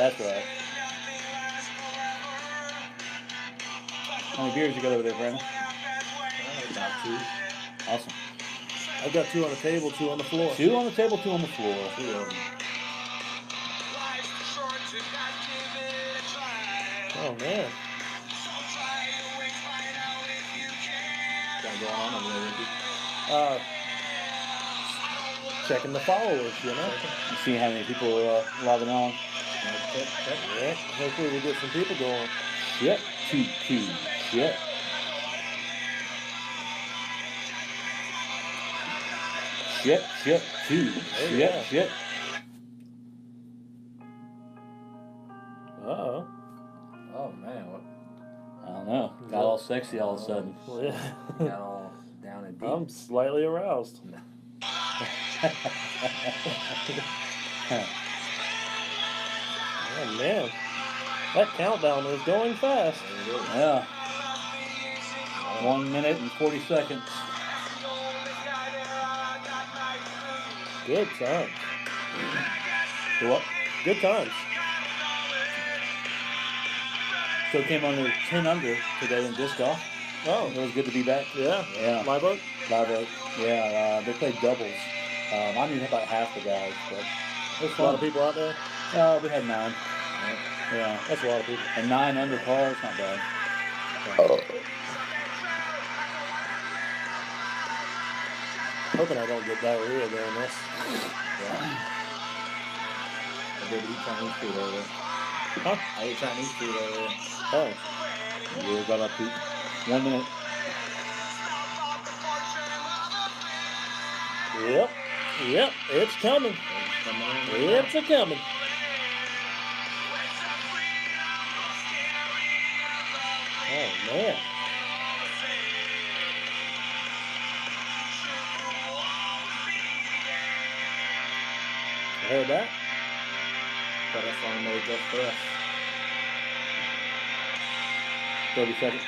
That's right. How many beers you got over there, Brandon? About 2. Awesome. I've got 2 on the table, 2 on the floor. 2 on the table, 2 on the floor. 2 of them. Oh, man. What's going on over there, Ricky? Checking the followers, you know? You see how many people are logging on? Yeah. Hopefully we get some people going. Shit. 2. Shit. Shit. 2. Shit. Uh-oh. Oh, man. What? I don't know. Got all sexy all of a sudden. Well, yeah. Got all down and deep. I'm slightly aroused. Oh, man. That countdown is going fast. There it is. Yeah. 1 minute and 40 seconds. Good times. What? Good times. So it came under 10 under today in disc golf. Oh. It was good to be back. Yeah. Yeah. My boat? Live oak. Yeah, they played doubles. I didn't even about half the guys, but it was A lot fun. of people out there? We had 9. Yeah. That's a lot of people. And 9 under par, it's not bad. Hoping I don't get diarrhea during this. Yeah. I did eat Chinese food earlier. Huh? I ate Chinese food earlier. Oh. You got up to 1 minute. Yep. It's coming. It's a coming. Oh, man. I heard that. Got a song made just for us. 30 seconds.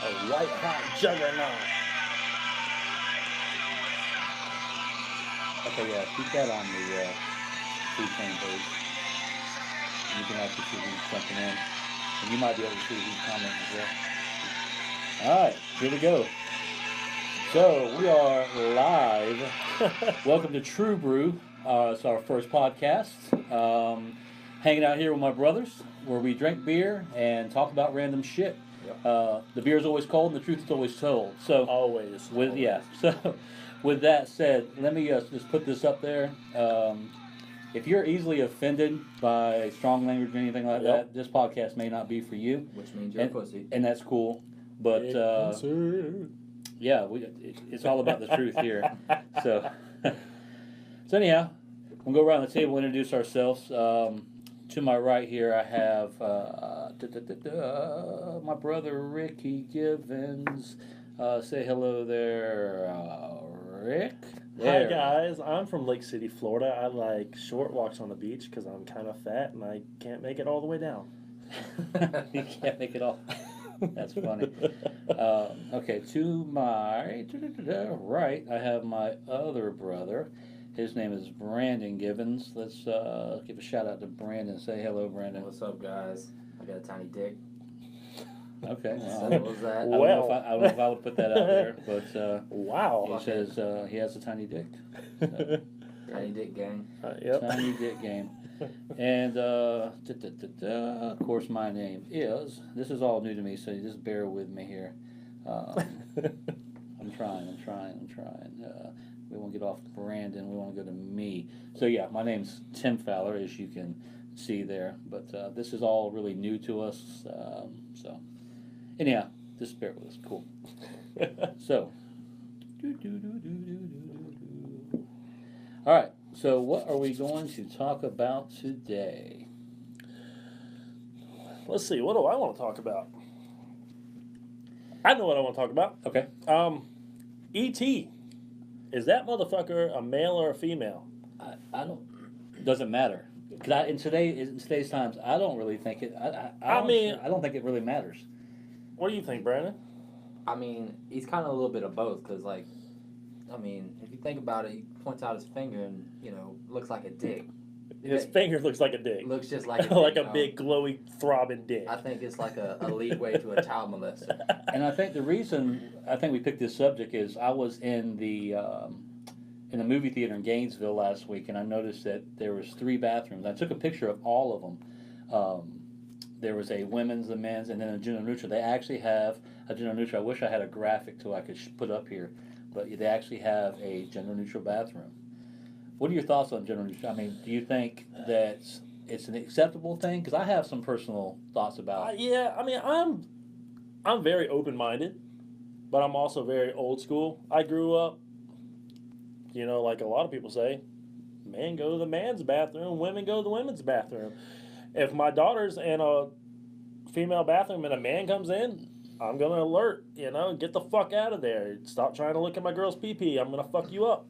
A white hot juggernaut. Okay, yeah, keep that on the food chain page. You can actually see who's jumping in. And you might be able to see who's commenting as well. Alright, here we go. So, we are live. Welcome to True Brew. It's our first podcast. Hanging out here with my brothers, where we drink beer and talk about random shit. Yep. The beer is always cold and the truth is always told. So, Always. So, with that said, let me just put this up there. If you're easily offended by strong language or anything like that, this podcast may not be for you. Which means you're a pussy. And that's cool. But, yeah, it's all about the truth here. So anyhow, we'll go around the table and introduce ourselves. To my right here, I have my brother Ricky Givens. Say hello there, Rick. Hi guys, I'm from Lake City, Florida. I like short walks on the beach because I'm kind of fat and I can't make it all the way down. You can't make it all. That's funny. Okay, to my right, I have my other brother. His name is Brandon Givens. Let's give a shout out to Brandon. Say hello, Brandon. What's up, guys? I got a tiny dick. Okay. What was that? I don't know if I would put that out there, but wow. He says he has a tiny dick. So, Tiny dick gang. Yep. Tiny dick game. And of course, my name is. This is all new to me, so you just bear with me here. I'm trying. We won't get off Brandon. We want to go to me. So yeah, my name's Tim Fowler, as you can see there. But this is all really new to us. So anyhow, just bear with us. Cool. So. All right. So what are we going to talk about today? Let's see. What do I want to talk about? I know what I want to talk about. Okay. E.T. Is that motherfucker a male or a female? I don't. Doesn't matter. Cause in today's times, I don't really think it. I don't think it really matters. What do you think, Brandon? I mean, he's kind of a little bit of both, because, like, I mean, if you think about it, he points out his finger and, looks like a dick. His finger looks like a dick. Looks just like a dick. Like a big, glowy, throbbing dick. I think it's like a leadway to a child molester. And I think the reason we picked this subject is I was in the movie theater in Gainesville last week, and I noticed that there was 3 bathrooms. I took a picture of all of them. There was a women's, a men's, and then a gender neutral. They actually have a gender neutral. I wish I had a graphic so I could put up here, but they actually have a gender neutral bathroom. What are your thoughts on gender neutral? I mean, do you think that it's an acceptable thing? Because I have some personal thoughts about it. Yeah, I mean, I'm very open-minded, but I'm also very old school. I grew up, like a lot of people say, men go to the man's bathroom, women go to the women's bathroom. If my daughter's in a female bathroom and a man comes in, I'm going to alert, get the fuck out of there. Stop trying to look at my girl's pee-pee. I'm going to fuck you up.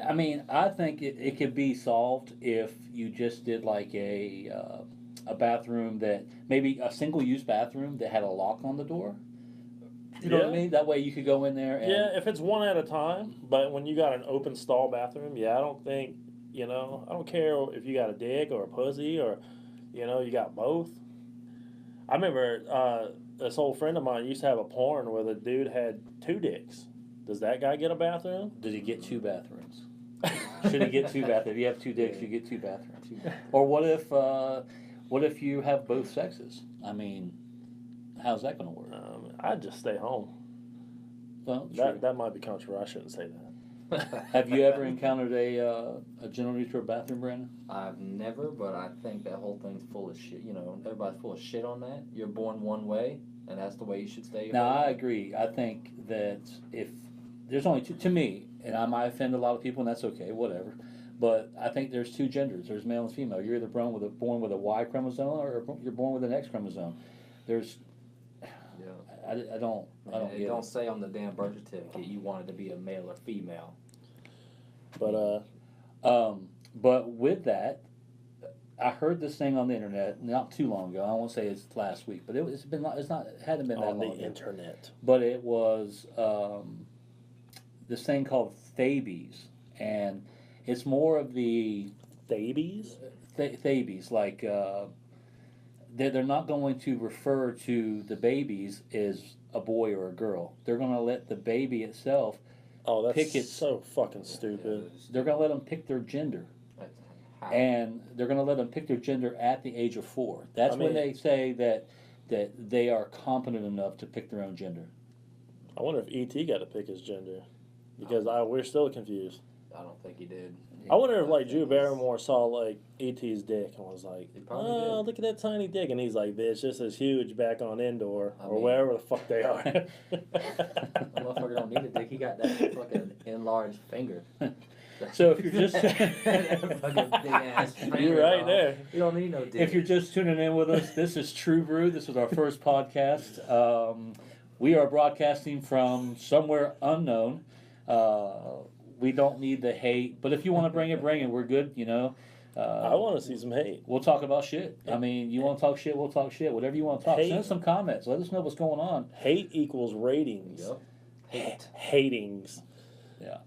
I mean, I think it could be solved if you just did like a bathroom that, maybe a single-use bathroom that had a lock on the door. You know what I mean? That way you could go in there and... Yeah, if it's one at a time, but when you got an open stall bathroom, I don't think, I don't care if you got a dick or a pussy or, you got both. I remember this old friend of mine used to have a porn where the dude had 2 dicks. Does that guy get a bathroom? Does he get 2 bathrooms? Should he get 2 bathrooms? If you have 2 dicks, you get 2 bathrooms. Or what if you have both sexes? I mean, how's that going to work? I'd just stay home. Well, that might be controversial. I shouldn't say that. Have you ever encountered a gender neutral bathroom, Brandon? I've never, but I think that whole thing's full of shit. Everybody's full of shit on that. You're born one way, and that's the way you should stay. Now, I agree. I think that if there's only 2, to me, and I might offend a lot of people, and that's okay, whatever. But I think there's 2 genders. There's male and female. You're either born with a Y chromosome or you're born with an X chromosome. There's, I don't get it. Don't say on the damn birth certificate you wanted to be a male or female. But with that, I heard this thing on the internet not too long ago. I won't say it's last week, but it hadn't been that long on the ago. internet. But it was this thing called Thabies, and it's more of the Thabies. Thabies, like they're not going to refer to the babies as a boy or a girl. They're going to let the baby itself. Oh, that's pick so fucking stupid. They're going to let them pick their gender. And they're going to let them pick their gender at the age of 4. That's when they say that they are competent enough to pick their own gender. I wonder if E.T. got to pick his gender, because we're still confused. I don't think he did. I wonder if Drew Barrymore saw E.T.'s dick and was like, "Oh, look at that tiny dick," and he's like, "It's just as huge back on Endor or wherever the fuck they are." The motherfucker don't need a dick. He got that fucking enlarged finger. So if you're just you're right there. You don't need no dick. If you're just tuning in with us, this is True Brew. This is our first podcast. We are broadcasting from somewhere unknown. We don't need the hate, but if you want to bring it, we're good. I want to see some hate. We'll talk about shit. I mean, you want to talk shit, we'll talk shit. Whatever you want to talk. Hate. Send us some comments. Let us know what's going on. Hate equals ratings. Yep. Hatings. Yeah.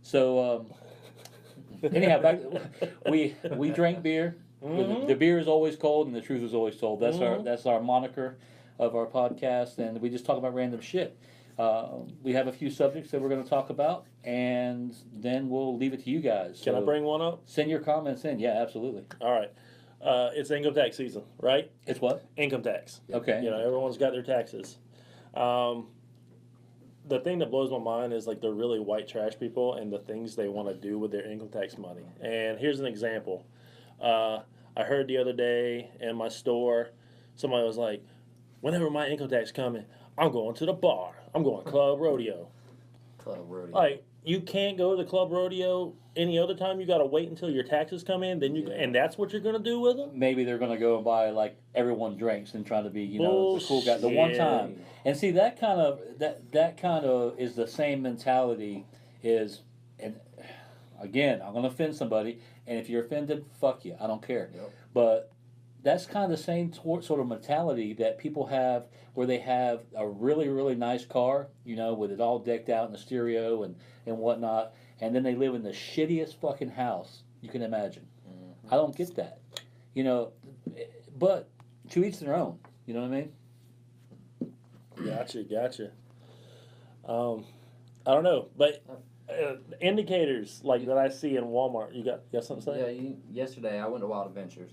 So anyhow, we drink beer. Mm-hmm. The beer is always cold, and the truth is always told. That's our moniker of our podcast, and we just talk about random shit. We have a few subjects that we're going to talk about, and then we'll leave it to you guys. Can I bring one up? Send your comments in. Yeah, absolutely. All right. It's income tax season, right? It's what? Income tax. Okay. Everyone's got their taxes. The thing that blows my mind is the really white trash people and the things they want to do with their income tax money. And here's an example. I heard the other day in my store, somebody was like, "Whenever my income tax coming, I'm going to the bar. I'm going club rodeo." Club rodeo. You can't go to the club rodeo any other time. You got to wait until your taxes come in. Then and that's what you're going to do with them. Maybe they're going to go and buy everyone drinks and try to be the cool guy the one time. And see that kind of is the same mentality and again, I'm gonna offend somebody, and if you're offended, fuck you. I don't care. Yep. But that's kind of the same sort of mentality that people have, where they have a really, really nice car, with it all decked out in the stereo and whatnot, and then they live in the shittiest fucking house you can imagine. I don't get that, but to each their own. You know what I mean? Gotcha. I don't know, but indicators like that I see in Walmart. You got something to say? Yeah, yesterday I went to Wild Adventures.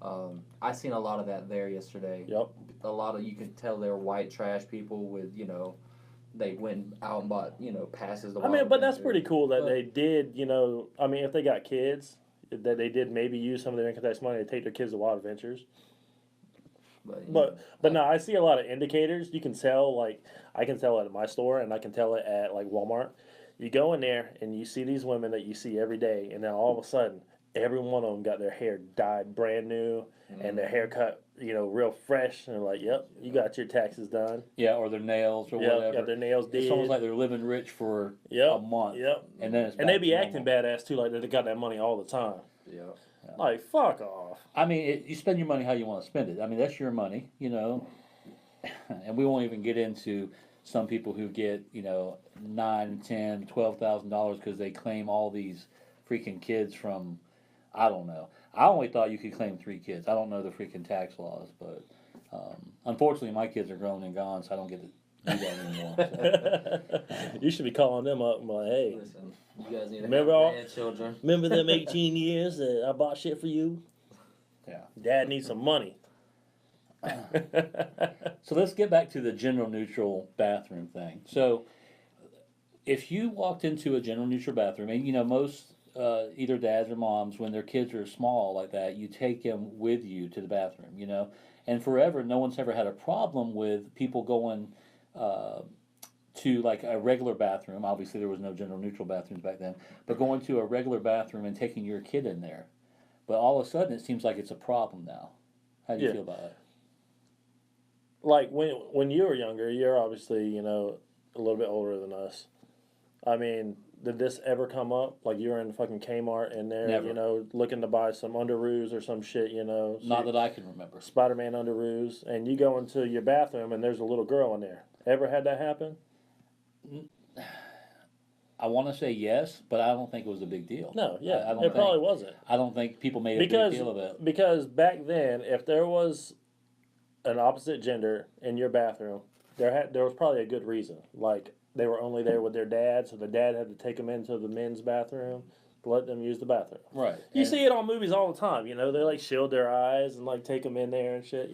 I seen a lot of that there yesterday. Yep. A lot of, you could tell they're white trash people with, they went out and bought, passes. I mean, but that's pretty cool that they did, I mean, if they got kids, that they did maybe use some of their income tax money to take their kids to Wild Adventures. But no, I see a lot of indicators. You can tell, like, I can tell it at my store, and I can tell it at, like, Walmart. You go in there, and you see these women that you see every day, and then all of a sudden, every one of them got their hair dyed brand new, and their haircut, real fresh, and they're like, yep, you got your taxes done. Yeah, or their nails or whatever. Got their nails did. It's almost like they're living rich for a month. Yep. And then it's and they be acting badass, too, like they got that money all the time. Yeah. Like, fuck off. I mean, you spend your money how you want to spend it. I mean, that's your money, And we won't even get into some people who get, $9, $10, $12,000 because they claim all these freaking kids from, I don't know. I only thought you could claim 3 kids. I don't know the freaking tax laws, but unfortunately, my kids are grown and gone, so I don't get to do that anymore. So. You should be calling them up and be like, hey. Listen, you guys need to Remember have all- grandchildren. Remember them 18 years that I bought shit for you? Yeah. Dad needs some money. So let's get back to the general neutral bathroom thing. So if you walked into a general neutral bathroom, and most either dads or moms, when their kids are small like that, you take them with you to the bathroom, and forever no one's ever had a problem with people going to like a regular bathroom. Obviously there was no general neutral bathrooms back then, but going to a regular bathroom and taking your kid in there. But all of a sudden it seems like it's a problem now. How do you feel about it? Like when you were younger, you're obviously, a little bit older than us. I mean, did this ever come up? Like you were in fucking Kmart in there, Never. looking to buy some underoos or some shit, Not that I can remember. Spider-Man underoos, and you go into your bathroom and there's a little girl in there. Ever had that happen? I want to say yes, but I don't think it was a big deal. No, yeah, I don't it probably wasn't. I don't think people made a big deal of it. Because back then, if there was an opposite gender in your bathroom, there was probably a good reason. Like they were only there with their dad, so the dad had to take them into the men's bathroom to let them use the bathroom. Right. You see it on movies all the time. They like shield their eyes and like take them in there and shit.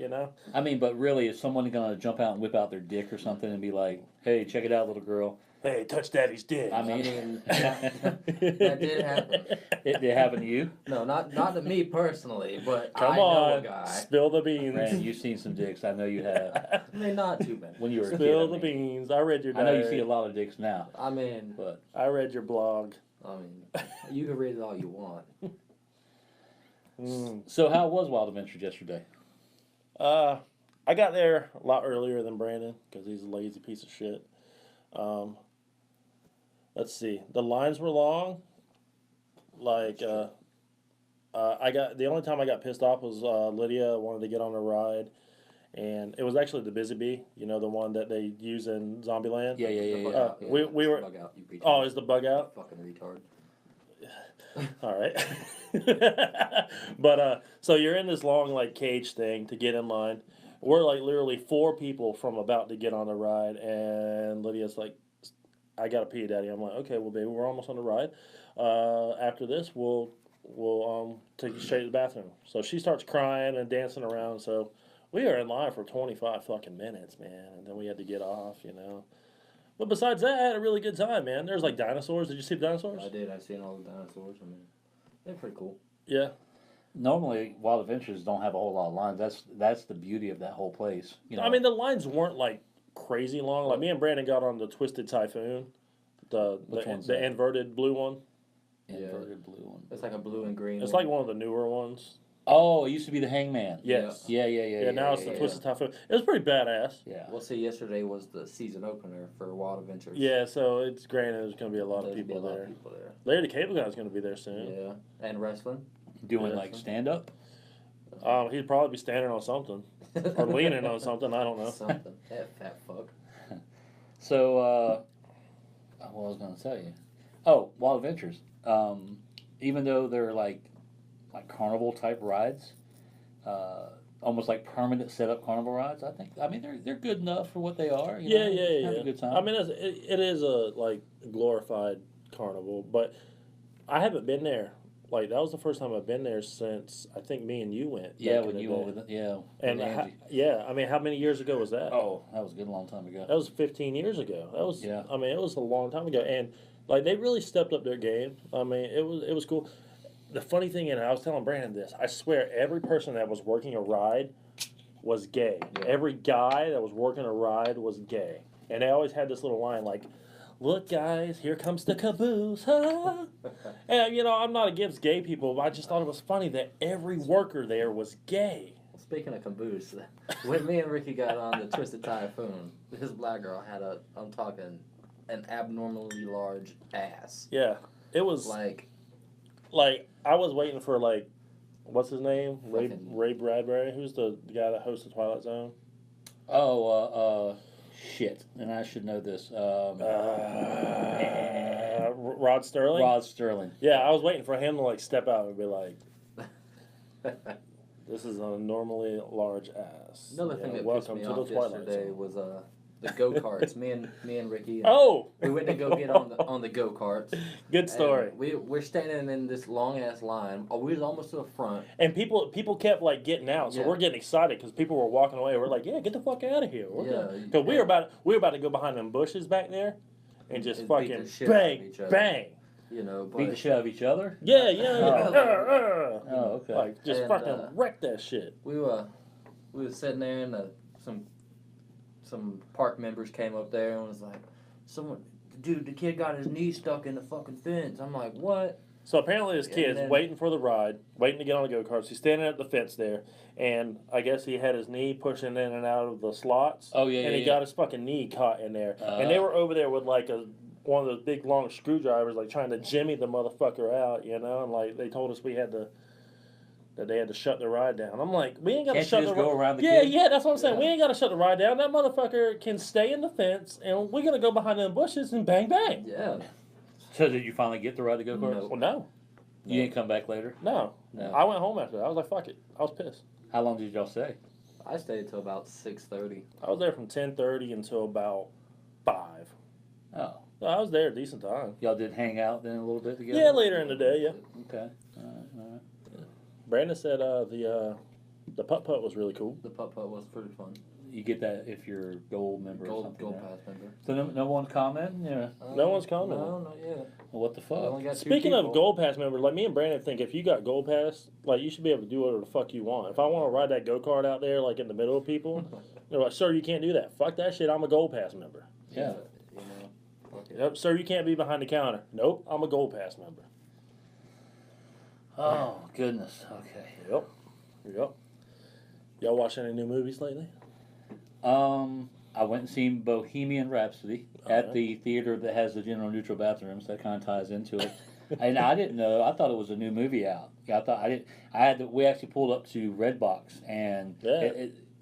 I mean, but really, is someone gonna jump out and whip out their dick or something and be like, "Hey, check it out, little girl"? Hey, touch daddy's dick. I mean, that did happen. It happened to you? No, not to me personally, but Come I know on, a guy. spill the beans. Man, you've seen some dicks. I know you have. I mean, not too many. When you were a kid. Spill I the mean. beans. I read your I diary. know you see a lot of dicks now, I mean, but I read your blog. you can read it all you want. So how was Wild Adventures yesterday? I got there a lot earlier than Brandon because he's a lazy piece of shit. Let's see. The lines were long. Like, the only time I got pissed off was Lydia wanted to get on a ride, and it was actually the Busy Bee. The one that they use in Zombieland. Yeah. We were. Bug out, you retard. Oh, is the bug out? Fucking retard. All right. But so you're in this long like cage thing to get in line. We're like literally 4 people from about to get on the ride, and Lydia's like, "I gotta pee, Daddy." I'm like, "Okay, well, baby, we're almost on the ride. After this, we'll take you straight to the bathroom." So she starts crying and dancing around. So we are in line for 25 fucking minutes, man, and then we had to get off, But besides that, I had a really good time, man. There's like dinosaurs. Did you see the dinosaurs? I did. I seen all the dinosaurs. I mean, they're pretty cool. Yeah. Normally, Wild Adventures don't have a whole lot of lines. That's the beauty of that whole place. I mean, the lines weren't like crazy long. Like me and Brandon got on the Twisted Typhoon, Which one's the that? inverted blue one. Inverted blue one. It's like a blue and green. It's one. like one of the newer ones. Oh, it used to be the Hangman. Yes. Yeah. Yeah, now it's the yeah. Twisted Typhoon. It was pretty badass. Yeah. Well, see, yesterday was the season opener for Wild Adventures. Yeah, so it's granted there's going to be a lot of There's people gonna be a lot there. of people there. Larry the Cable Guy's going to be there soon. Yeah, and wrestling. Doing Yeah. like stand up. He'd probably be standing on something or leaning on something. I don't know. Something. That fat fuck. So, what was I going to tell you? Oh, Wild Adventures. Even though they're like carnival type rides, almost like permanent setup carnival rides. I mean they're good enough for what they are. You know? Have a good time. I mean, it is a like glorified carnival, but I haven't been there. Like that was the first time I've been there since I think me and you went. Yeah, when you went with it. Yeah. And with Angie. I mean, how many years ago was that? Oh, that was a good long time ago. That was 15 years ago. That was Yeah. I mean, it was a long time ago, and like they really stepped up their game. I mean, it was cool. The funny thing, and I was telling Brandon this, I swear every person that was working a ride was gay. Yeah. Every guy that was working a ride was gay, and they always had this little line like, "Look, guys, here comes the caboose." Huh? And you know, I'm not against gay people, but I just thought it was funny that every worker there was gay. Well, speaking of caboose, when me and Ricky got on the Twisted Typhoon, this black girl had I'm talking, an abnormally large ass. Yeah, it was Like, I was waiting for like, what's his name? Fucking- Ray Bradbury. Who's the guy that hosts the Twilight Zone? Oh, shit. And I should know this. Rod Sterling. Rod Sterling. Yeah, I was waiting for him to like step out and be like, "This is a normally large ass." another Yeah, thing that welcome pissed me to the off Twilight yesterday Zone. was the go karts. Me and Ricky. Oh, We went to go get on the go karts. good story. We're standing in this long ass line. Oh, we was almost to the front. And people kept like getting out, so Yeah. we're getting excited because people were walking away. We're like, "Yeah, get the fuck out of here!" Yeah. Because we were about to go behind them bushes back there, and just And beat the fucking shit out of bang, each other. bang. You know, but Beat the shit out of each other? Yeah. Oh, okay. Like just And, fucking wreck that shit. we were sitting there and some park members came up there and was like, the kid got his knee stuck in the fucking fence. I'm like, what? So apparently this And kid's then- waiting for the ride, waiting to get on the go-karts. He's standing at the fence there, and I guess he had his knee pushing in and out of the slots. Oh, yeah, And he yeah. got his fucking knee caught in there. And they were over there with like one of those big long screwdrivers, like trying to jimmy the motherfucker out, you know. And like they told us that they had to shut the ride down. I'm like, we ain't got to Can't shut you the just go around the Yeah, kid? yeah, that's what I'm saying. Yeah. We ain't got to shut the ride down. That motherfucker can stay in the fence, and we're gonna go behind them bushes and bang bang. Yeah. So did you finally get to ride the go-karts? No. Well, no. You didn't come back later? No. No. I went home after that. I was like, fuck it. I was pissed. How long did y'all stay? I stayed till about 6:30. I was there from 10:30 until about 5. Oh. So I was there a decent time. Y'all did hang out then a little bit together? Yeah, later in the day, yeah. Okay. All right. Brandon said the putt-putt was really cool. The putt-putt was pretty fun. You get that if you're a gold member or something. Gold right? pass member. So no one comment? Yeah. No one's commenting. No, not yet. Well, what the We fuck? only got two Speaking of people. Gold Pass members, like me and Brandon think if you got Gold Pass, like you should be able to do whatever the fuck you want. If I want to ride that go-kart out there, like in the middle of people, they're like, sir, you can't do that. Fuck that shit, I'm a Gold Pass member. Yeah. You know. Fuck it. Yep, sir, you can't be behind the counter. Nope, I'm a Gold Pass member. Oh, goodness. Okay. Yep. Y'all watch any new movies lately? I went and seen Bohemian Rhapsody at Alright. the theater that has the general neutral bathrooms. That kind of ties into it. And I didn't know. I thought it was a new movie out. We actually pulled up to Redbox and Yeah.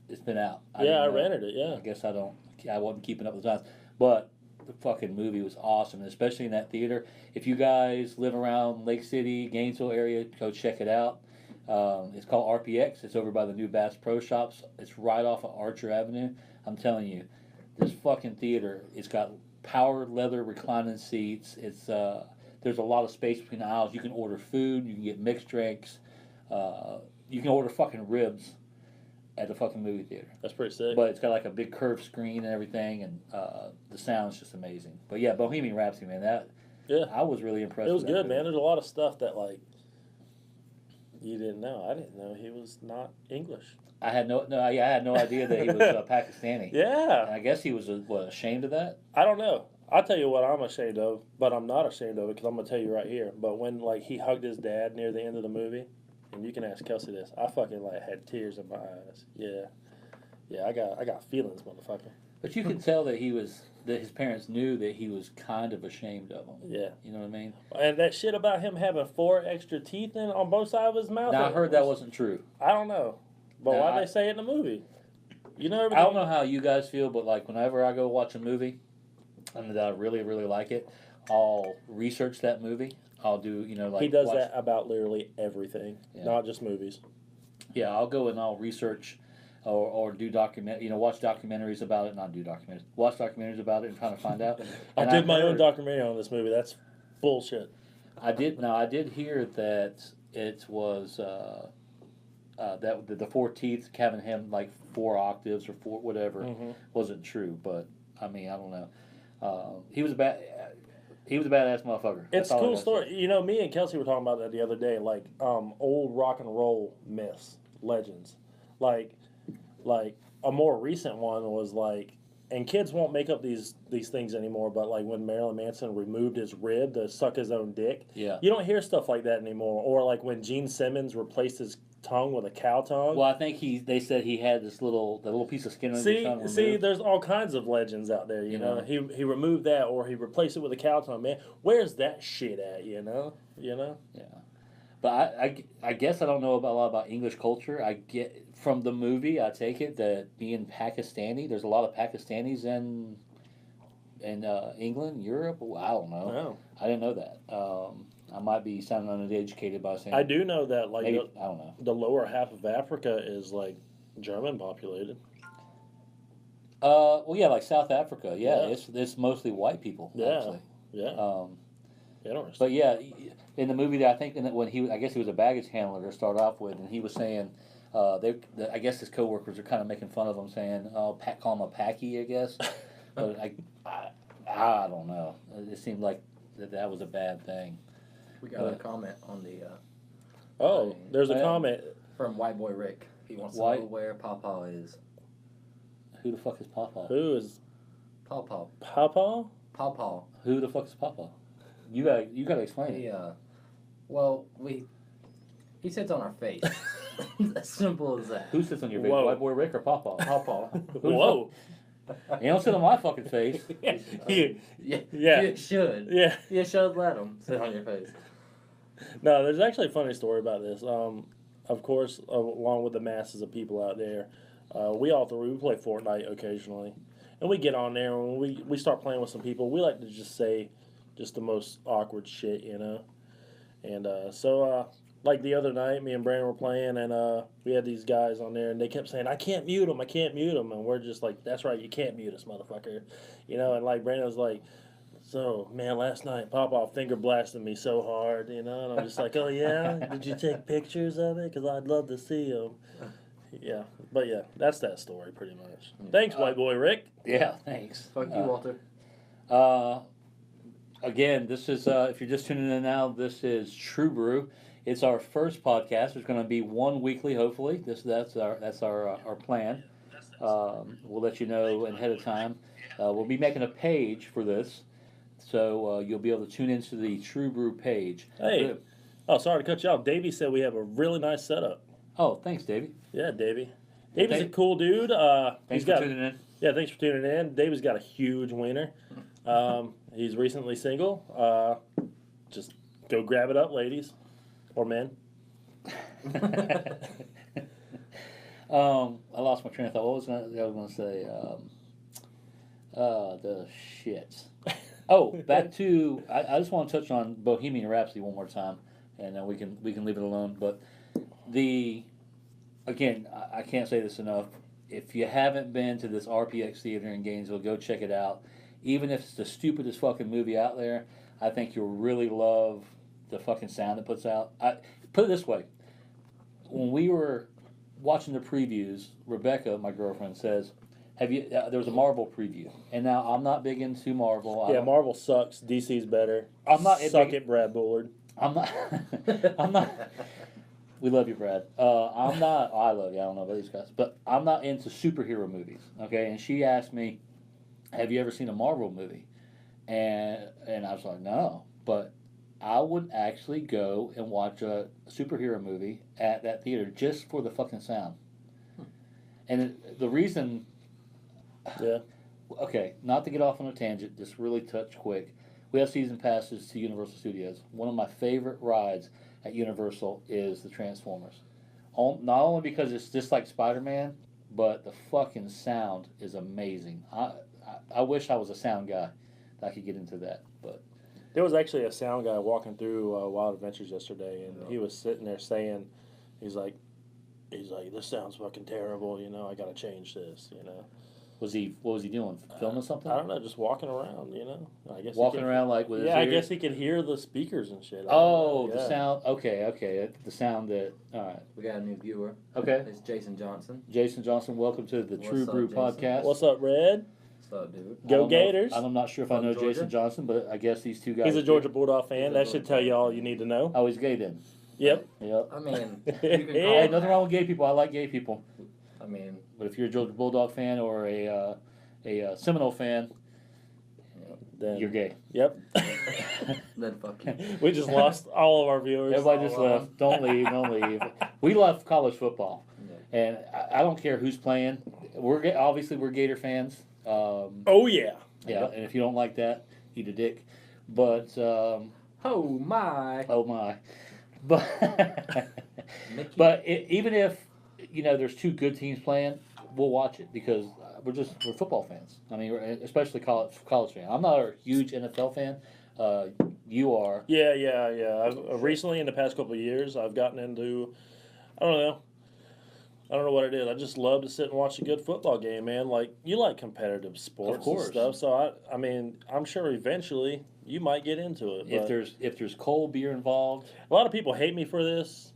it's been out. I didn't know. rented it, yeah. I guess I wasn't keeping up with the times. But the fucking movie was awesome, and especially in that theater. If you guys live around Lake City, Gainesville area, go check it out. It's called RPX. It's over by the new Bass Pro Shops. It's right off of Archer Avenue. I'm telling you, this fucking theater, it's got power leather reclining seats. It's there's a lot of space between the aisles. You can order food. You can get mixed drinks. You can order fucking ribs at the fucking movie theater. That's pretty sick. But it's got like a big curved screen and everything, and the sound's just amazing. But yeah, Bohemian Rhapsody, man, I was really impressed. It was with that good, movie. man. There's a lot of stuff that like you didn't know. I didn't know he was not English. I had no idea that he was Pakistani. Yeah. And I guess he was ashamed of that. I don't know. I'll tell you what I'm ashamed of, but I'm not ashamed of it because I'm gonna tell you right here. But when like he hugged his dad near the end of the movie, and you can ask Kelsey this. I fucking like had tears in my eyes. Yeah. I got feelings, motherfucker. But you could tell that his parents knew that he was kind of ashamed of him. Yeah. You know what I mean? And that shit about him having 4 extra teeth on both sides of his mouth. Now I heard that wasn't true. I don't know, but Now, why they say it in the movie? You know everything. I don't know how you guys feel, but like whenever I go watch a movie, and that I really really like it, I'll research that movie. I'll do like he does that about literally everything, Yeah. not just movies. Yeah, I'll go and I'll research, or do watch documentaries about it. Not do documentaries. Watch documentaries about it and trying to find out. I And did my own heard- documentary on this movie. That's bullshit. I did hear that it was that the 4 teeth having him like 4 octaves or 4 whatever wasn't true. But I mean I don't know. He was a badass motherfucker. It's That's a all I cool gotta story. say. You know, me and Kelsey were talking about that the other day. Like old rock and roll myths, legends. Like a more recent one was like, and kids won't make up these things anymore. But like when Marilyn Manson removed his rib to suck his own dick, Yeah. you don't hear stuff like that anymore. Or like when Gene Simmons replaced his tongue with a cow tongue. Well, I think they said he had the little piece of skin on his tongue removed. See, there's all kinds of legends out there. You know, he removed that, or he replaced it with a cow tongue. Man, where's that shit at? You know. Yeah. But I guess I don't know a lot about English culture. I get from the movie, I take it that being Pakistani, there's a lot of Pakistanis in England, Europe. Well, I don't know. No. I didn't know that. I might be sounding uneducated by saying. I do know that like maybe, I don't know. the lower half of Africa is like German populated. Well, yeah, like South Africa. Yeah, Yeah. it's mostly white people. Yeah. Actually. Yeah. Interesting. But yeah, in the movie, I think when I guess he was a baggage handler to start off with, and he was saying, I guess his coworkers are kind of making fun of him, saying, "Oh, call him a packy," I guess. But I don't know. It seemed like that was a bad thing. We got a comment on the Oh, there's a Yeah. comment. from White Boy Rick. He wants to White- know where Pawpaw is. Who the fuck is Papa? Who is Pawpaw. Papa? Pawpaw. Who the fuck is Papa? You gotta explain it. He well he sits on our face. As simple as that. Who sits on your face? Whoa. White boy Rick or Papa? Pawpaw. Whoa. You don't sit on my fucking face. Yeah. Yeah. You should. Yeah. You should let him sit on your face. No, there's actually a funny story about this. Of course, along with the masses of people out there, we play Fortnite occasionally, and we get on there and we start playing with some people. We like to just say just the most awkward shit, you know. And so like the other night, me and Brandon were playing, and we had these guys on there, and they kept saying, "I can't mute him, I can't mute him," and we're just like, "That's right, you can't mute us, motherfucker," you know. And like Brandon was like, "So, man, last night Papa finger blasted me so hard, you know," and I'm just like, "Oh yeah, did you take pictures of it? Because I'd love to see them." Yeah, but yeah, that's that story pretty much. Thanks, white boy Rick. Yeah, thanks. Fuck you, Walter. Again, this is if you're just tuning in now, this is True Brew. It's our first podcast. There's going to be one weekly, hopefully. That's our plan. We'll let you know ahead of time. We'll be making a page for this, so you'll be able to tune into the True Brew page. Hey, oh, sorry to cut you off. Davey said we have a really nice setup. Oh, thanks, Davey. Yeah, Davey. Davey's a cool dude. Thanks for tuning in. Yeah, thanks for tuning in. Davey's got a huge wiener. He's recently single. Just go grab it up, ladies. Or men. I lost my train of thought. What was I going to say? The shit. Oh, back to I just want to touch on Bohemian Rhapsody one more time, and then we can leave it alone. But again, I can't say this enough. If you haven't been to this RPX Theater in Gainesville, go check it out. Even if it's the stupidest fucking movie out there, I think you'll really love the fucking sound it puts out. Put it this way. When we were watching the previews, Rebecca, my girlfriend, says, "Have you?" There was a Marvel preview, and now I'm not big into Marvel. Yeah, Marvel sucks. DC's better. I'm not. Suck it, Brad Bullard. I'm not. I'm not. We love you, Brad. I'm not. I love you. I don't know about these guys, but I'm not into superhero movies. Okay, and she asked me, "Have you ever seen a Marvel movie?" And I was like, "No," but I would actually go and watch a superhero movie at that theater just for the fucking sound. And the reason, Yeah. okay, not to get off on a tangent, just really touch quick. We have season passes to Universal Studios. One of my favorite rides at Universal is the Transformers. Not only because it's just like Spider-Man, but the fucking sound is amazing. I wish I was a sound guy that I could get into that, but There was actually a sound guy walking through Wild Adventures yesterday, and he was sitting there saying, he's like, this sounds fucking terrible. You know, I got to change this. You know. what was he doing? Filming something? I don't know, just walking around. You know. I guess Walking around like with his I ears? guess he could hear the speakers and shit. Oh, Yeah. the sound. Okay. The sound that. All right. We got a new viewer. Okay. It's Jason Johnson. Jason Johnson, welcome to the What's True up, Brew Jason? podcast. What's up, Red? What's up, dude? I Go don't know- Gators! I'm not sure if I From know Georgia? Jason Johnson, but I guess these two guys. He's a Georgia Bulldog fan. He's a That should Georgia tell you all Bulldog you fan. need to know. Oh, he's gay then. Yep. Yep. I mean, you can Hey, call Yeah. nothing wrong with gay people. I like gay people. I mean, But if you're a Georgia Bulldog fan or a Seminole fan, Then, you're gay. Yep. then fuck you. We just lost all of our viewers. Everybody just all of left. Don't leave. Don't leave. We love college football, Yeah. and I don't care who's playing. Obviously we're Gator fans. Oh yeah. Yeah, and if you don't like that, eat a dick. But Oh my. oh my, but Mickey. but even if there's two good teams playing, we'll watch it because we're football fans. I mean, especially college fan. I'm not a huge NFL fan. You are. Yeah. I've recently, in the past couple of years, I've gotten into, I don't know what it is. I just love to sit and watch a good football game, man. Like, you like competitive sports Of course. and stuff. So I mean, I'm sure eventually you might get into it. If But there's cold beer involved, a lot of people hate me for this.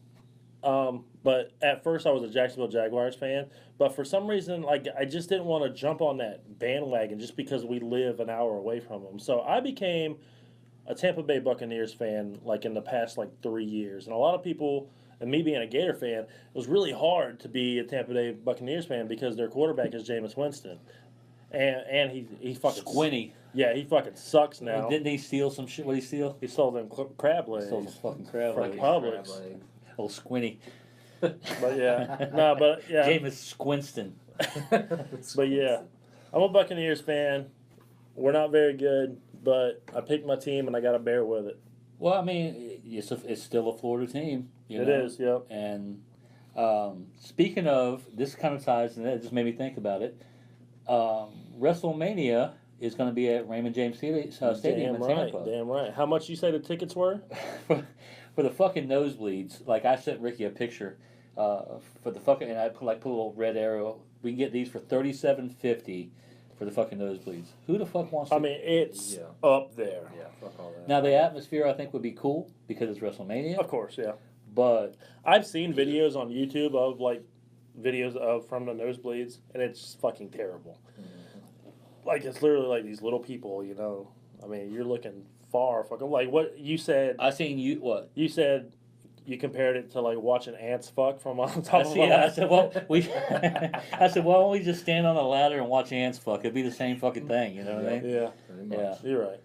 But at first I was a Jacksonville Jaguars fan. But for some reason, like, I just didn't want to jump on that bandwagon just because we live an hour away from them. So I became a Tampa Bay Buccaneers fan, like, in the past, 3 years. And a lot of people, and me being a Gator fan, it was really hard to be a Tampa Bay Buccaneers fan because their quarterback is Jameis Winston. And he fucking... squinty. Yeah, he fucking sucks now. Didn't he steal some shit? What did he steal? He stole them crab legs. He stole some fucking crab From legs. Publix. Crab leg. Oh, squinty. But yeah, no, but yeah. Jameis Squinston. But yeah, I'm a Buccaneers fan. We're not very good, but I picked my team and I got to bear with it. Well, I mean, it's still a Florida team. It is, yep. And speaking of, this kind of ties, and it just made me think about it. WrestleMania is going to be at Raymond James Stadium in Tampa. Damn right. How much you say the tickets were? For the fucking nosebleeds, like I sent Ricky a picture for the fucking, and I put a little red arrow. We can get these for $37.50 for the fucking nosebleeds. Who the fuck wants to? I mean, it's up there. Yeah, fuck all that. Now the atmosphere I think would be cool because it's WrestleMania. Of course, yeah. But I've seen videos on YouTube of videos of from the nosebleeds, and it's fucking terrible. Mm-hmm. Like, it's literally like these little people, you know. I mean, you're looking far fucking, like what you said. I seen you what? You said you compared it to like watching ants fuck from on top of a I ladder. said, well, I said, why don't we just stand on a ladder and watch ants fuck? It'd be the same fucking thing, you know what I mean? Yeah, Pretty much. Yeah. you're right.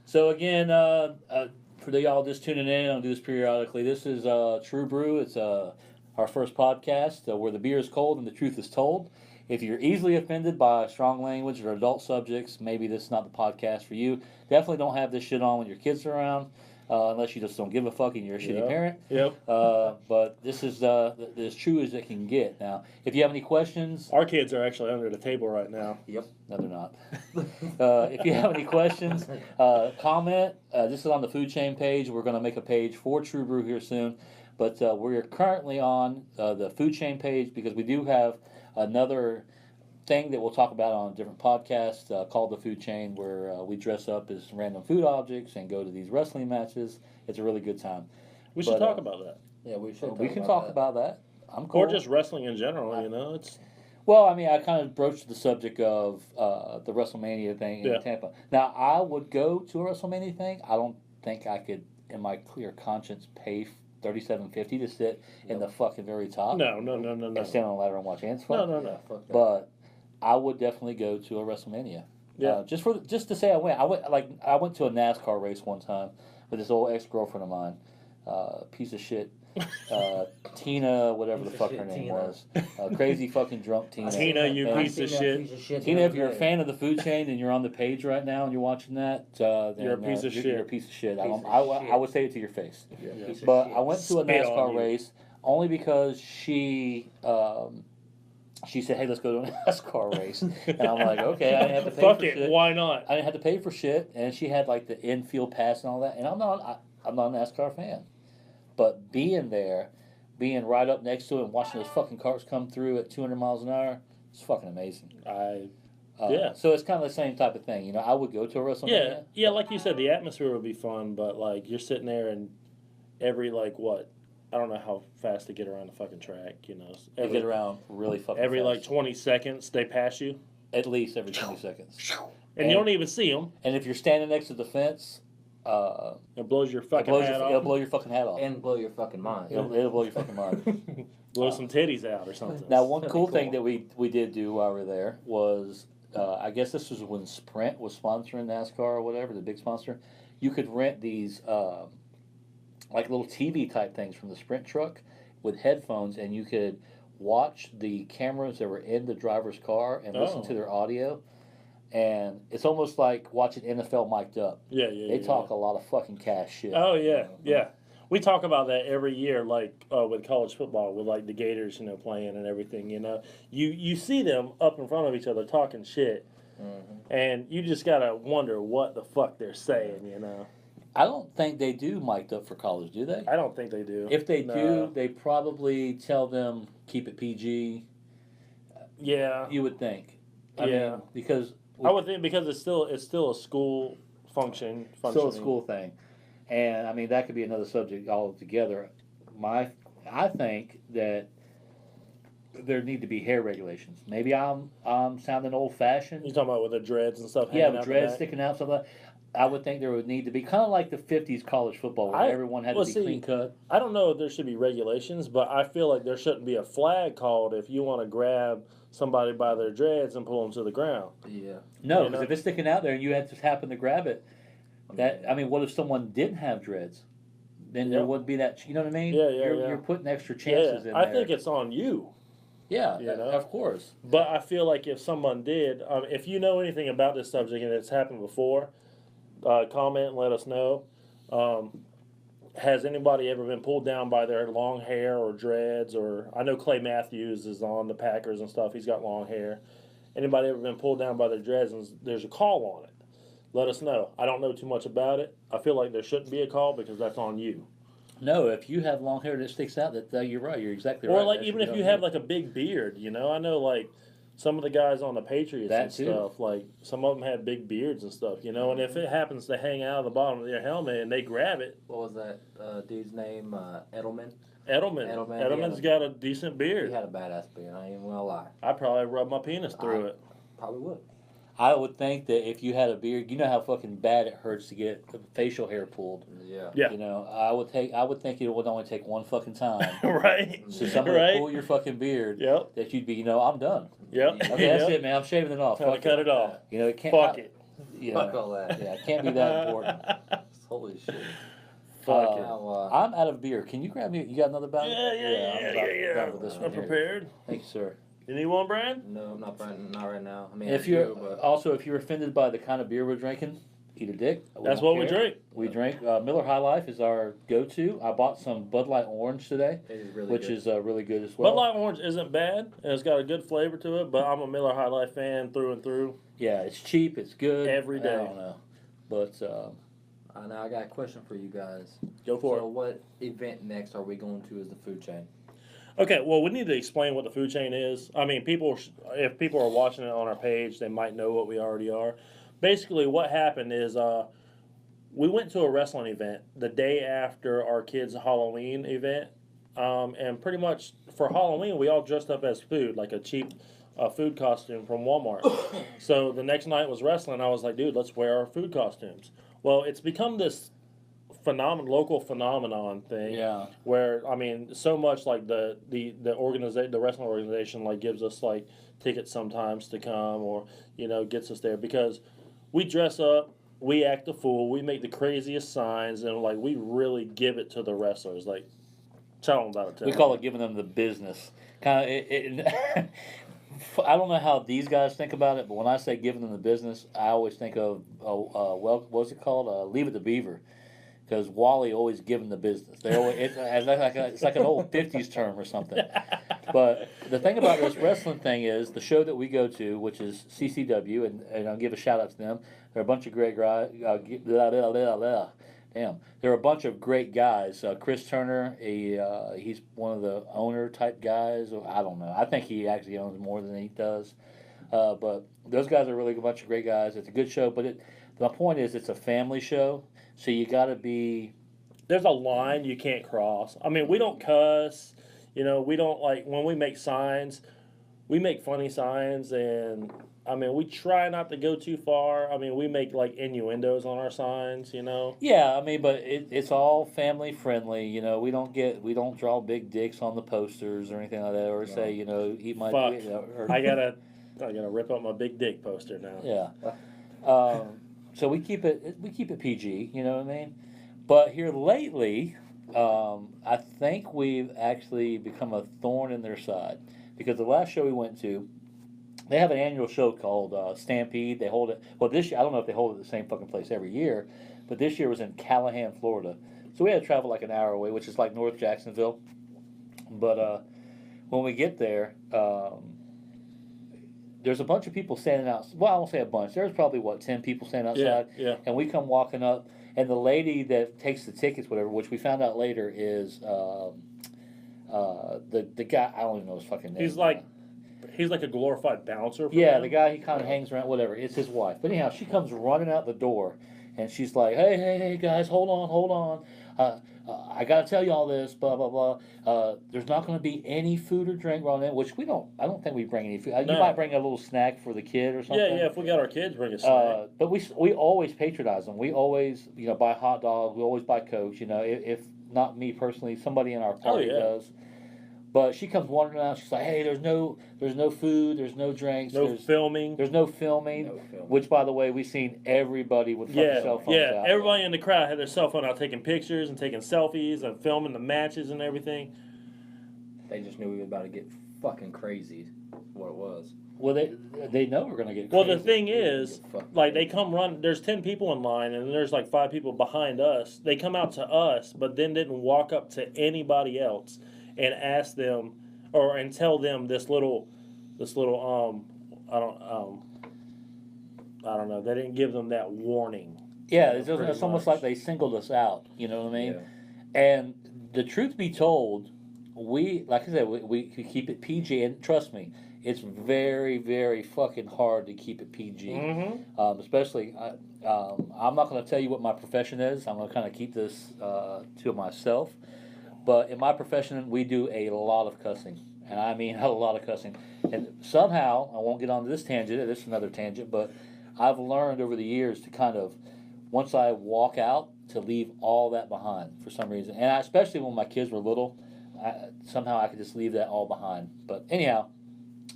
So again, for y'all just tuning in, I'll do this periodically. This is True Brew. It's our first podcast where the beer is cold and the truth is told. If you're easily offended by strong language or adult subjects, maybe this is not the podcast for you. Definitely don't have this shit on when your kids are around, unless you just don't give a fuck and you're a shitty parent. Yep. But this is as true as it can get. Now, if you have any questions, Our kids are actually under the table right now. no, they're not. If you have any questions, comment. This is on the food chain page. We're going to make a page for True Brew here soon. But we're currently on the food chain page because we do have another thing that we'll talk about on a different podcast called the food chain, where we dress up as random food objects and go to these wrestling matches. It's a really good time. We should talk about that. Yeah, we should. We can talk about that. I'm cool. Or just wrestling in general, you know. It's Well, I mean, I kind of broached the subject of the WrestleMania thing in Yeah. Tampa. Now, I would go to a WrestleMania thing. I don't think I could, in my clear conscience, pay $37.50 to sit in the fucking very top. no. And stand on a ladder and watch ants No, fuck. no. Fuck that. But I would definitely go to a WrestleMania. Yeah. Just to say I went to a NASCAR race one time with this old ex-girlfriend of mine, piece of shit, Tina, whatever Piece the of fuck shit her name Tina. was, crazy fucking drunk Tina. Tina, you And piece of shit. Tina, if you're a fan of the food chain and you're on the page right now and you're watching that, then You're a piece of shit. You're a piece of shit. Piece of I shit. would say it to your face. You're a piece of But shit. I went to a Spit on NASCAR you. race only because she said, "Hey, let's go to a NASCAR race," and I'm like, "Okay, I didn't have to pay Fuck for it, shit. why not? I didn't have to pay for shit." And she had like the infield pass and all that, and I'm not a NASCAR fan, but being there, being right up next to it, and watching those fucking cars come through at 200 miles an hour, it's fucking amazing. Yeah. So it's kind of the same type of thing, you know. I would go to a WrestleMania. Yeah, like you said, the atmosphere would be fun, but like you're sitting there and every like what? I don't know how fast they get around the fucking track, you know. They get around really fucking every fast. like 20 seconds they pass you, At least every 20 seconds. and you don't even see them. And if you're standing next to the fence, It blows your fucking hat it'll off. blow your fucking hat off. And blow your fucking mind. It'll blow your fucking mind. Blow some titties out or something. Now, one That'd be cool thing cool. that we did do while we were there was, I guess this was when Sprint was sponsoring NASCAR or whatever, the big sponsor. You could rent these like little TV type things from the Sprint truck with headphones, and you could watch the cameras that were in the driver's car and listen to their audio. And it's almost like watching NFL mic'd up. Yeah. They talk a lot of fucking cash shit. Oh yeah. We talk about that every year, like with college football, with like the Gators, you know, playing and everything. You know, you see them up in front of each other talking shit, and you just gotta wonder what the fuck they're saying. You know, I don't think they do mic'd up for college, do they? I don't think they do. If they No. do, they probably tell them keep it PG. Yeah, You would think. I Yeah. mean, because I would think because it's still a school function. still a school thing, and I mean that could be another subject altogether. I think that there need to be hair regulations. Maybe I'm sounding old fashioned. You talking about with the dreads and stuff? Yeah, hanging with out the dreads back? sticking out, stuff like that. I would think there would need to be kind of like the '50s college football, where everyone had to be clean cut. I don't know if there should be regulations, but I feel like there shouldn't be a flag called if you want to grab somebody by their dreads and pull them to the ground. Yeah. No, You because know? if it's sticking out there and you had just happen to grab it, what if someone didn't have dreads? Then there Yeah. wouldn't be that. You know what I mean? Yeah. You're putting extra chances in I there. think it's on you. Yeah, you know? of course. But I feel like if someone did, if you know anything about this subject and it's happened before, comment and let us know. Has anybody ever been pulled down by their long hair or dreads? Or I know Clay Matthews is on the Packers and stuff. He's got long hair. Anybody ever been pulled down by their dreads and there's a call on it? Let us know. I don't know too much about it. I feel like there shouldn't be a call because that's on you. No, if you have long hair that sticks out, that you're right. You're exactly right. Or like That even should if be you on have like a big beard, you know. I know like some of the guys on the Patriots That and too. stuff, like some of them have big beards and stuff, you know. And if it happens to hang out of the bottom of their helmet and they grab it, What was that dude's name? Edelman. Edelman's got a decent He beard. had a badass beard. I ain't even gonna lie. I'd probably rub my penis through it. Probably would. I would think that if you had a beard, you know how fucking bad it hurts to get facial hair pulled. Yeah. Yeah. You know, I would think it would only take one fucking time. Right. So somebody Right. pull your fucking beard. Yep. That you'd be, I'm done. Yep. Okay, that's Yep. it, man. I'm shaving it off. Time to Fuck cut it off. You know, it can't. Fuck it. You Fuck know, all that. yeah, it can't be that important. Holy shit. Fuck it. Now, I'm out of beer. Can you grab me? You got another bottle? Yeah. done with this I'm one here. prepared. Thank you, sir. You need one, Brian? no, I'm not right now. I mean, If I you're do, but also if you're offended by the kind of beer we're drinking, eat a dick. That's don't what we care. drink. We drink Miller High Life is our go-to. I bought some Bud Light Orange today, it is really which good. is really good as well. Bud Light Orange isn't bad, and it's got a good flavor to it, but I'm a Miller High Life fan through and through. Yeah, it's cheap. It's good. Every day. I don't know, but Now I got a question for you guys. Go for So what event next are we going to as the food chain? it. Okay, well, we need to explain what the food chain is. I mean, if people are watching it on our page, they might know what we already are. Basically, what happened is we went to a wrestling event the day after our kids' Halloween event, and pretty much for Halloween, we all dressed up as food, like a cheap food costume from Walmart. So the next night was wrestling. I was like, dude, let's wear our food costumes. Well, it's become this local phenomenon thing. yeah, Where I mean, so much like the wrestling organization like gives us like tickets sometimes to come, or gets us there because we dress up we act a fool. We make the craziest signs, and like we really give it to the wrestlers. Like, tell them about it. We call it giving them the business. Kind of. I don't know how these guys think about it, but when I say giving them the business, I always think of what's it called? Leave It to Beaver, because Wally always giving the business. They always it's like an old '50s term or something. But the thing about this wrestling thing is the show that we go to, which is CCW, and I'll give a shout out to them. They're a bunch of great guys. Damn, they're a bunch of great guys. Chris Turner, he's one of the owner type guys. I don't know. I think he actually owns more than he does. But those guys are really a bunch of great guys. It's a good show, but my point is it's a family show, so you got to be. There's a line you can't cross. I mean, we don't cuss. You know, we don't like when we make signs. We make funny signs, and I mean, we try not to go too far. I mean, we make like innuendos on our signs. You know. Yeah, I mean, but it's all family friendly. You know, we don't draw big dicks on the posters or anything like that, or say eat my. Fuck. Or, I gotta rip up my big dick poster now. Yeah. So we keep it PG. You know what I mean? But here lately, I think we've actually become a thorn in their side, because the last show we went to, they have an annual show called Stampede. They hold it. Well, this year I don't know if they hold it at the same fucking place every year, but this year was in Callahan, Florida. So we had to travel like an hour away, which is like North Jacksonville. But when we get there, there's a bunch of people standing out. Well, I won't say a bunch. There's probably 10 people standing outside. Yeah. And we come walking up, and the lady that takes the tickets, whatever, which we found out later is the guy. I don't even know his fucking name. He's like a glorified bouncer. The guy he kind of hangs around. Whatever. It's his wife. But anyhow, she comes running out the door, and she's like, "Hey, guys, hold on. I gotta tell you all this. Blah blah blah. There's not going to be any food or drink brought in, which we don't. I don't think we bring any food. You might bring a little snack for the kid or something. Yeah. If we got our kids, bring a snack. But we always patronize them. We always buy hot dogs. We always buy Cokes. If not me personally, somebody in our party does. But she comes wandering out. She's like, "Hey, there's no food. There's no drinks. There's no filming. Which, by the way, we've seen everybody with fucking cell phones out. Everybody in the crowd had their cell phone out, taking pictures and taking selfies and filming the matches and everything. They just knew we were about to get fucking crazy. What it was. Well, they know we're gonna get crazy. Well, the thing is, like, they come run. There's 10 people in line, and there's like 5 people behind us. They come out to us, but then didn't walk up to anybody else and ask them and tell them this little I don't know. They didn't give them that warning. Yeah, it's almost like they singled us out. You know what I mean? Yeah. And the truth be told, like I said, we keep it PG, and trust me, it's very, very fucking hard to keep it PG. Mm-hmm. Especially, I'm not going to tell you what my profession is. I'm going to kind of keep this to myself. But in my profession, we do a lot of cussing. And I mean a lot of cussing. And somehow, I won't get onto this tangent, this is another tangent, but I've learned over the years to kind of, once I walk out, to leave all that behind for some reason. And especially when my kids were little, somehow I could just leave that all behind. But anyhow,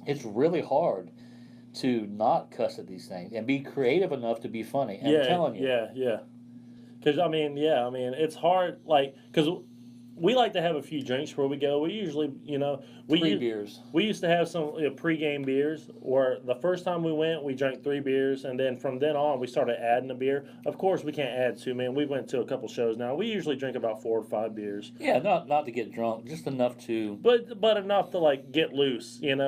it's really hard to not cuss at these things and be creative enough to be funny. And I'm telling you. Yeah. Because, it's hard, because we like to have a few drinks before we go. We usually, beers. We used to have some pre-game beers, or the first time we went, we drank 3 beers, and then from then on, we started adding a beer. Of course, we can't add 2, man. We went to a couple shows now. We usually drink about 4 or 5 beers. Yeah, not to get drunk, just enough to... But enough to, get loose, and,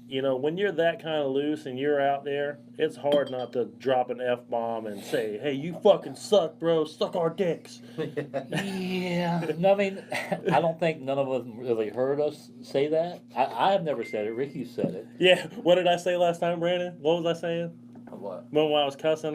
when you're that kind of loose and you're out there, it's hard not to drop an F-bomb and say, "Hey, you fucking suck, bro. Suck our dicks." Yeah. No, I mean, I don't think none of us really heard us say that. I have never said it. Ricky said it. Yeah. What did I say last time, Brandon? What was I saying? What? When I was cussing,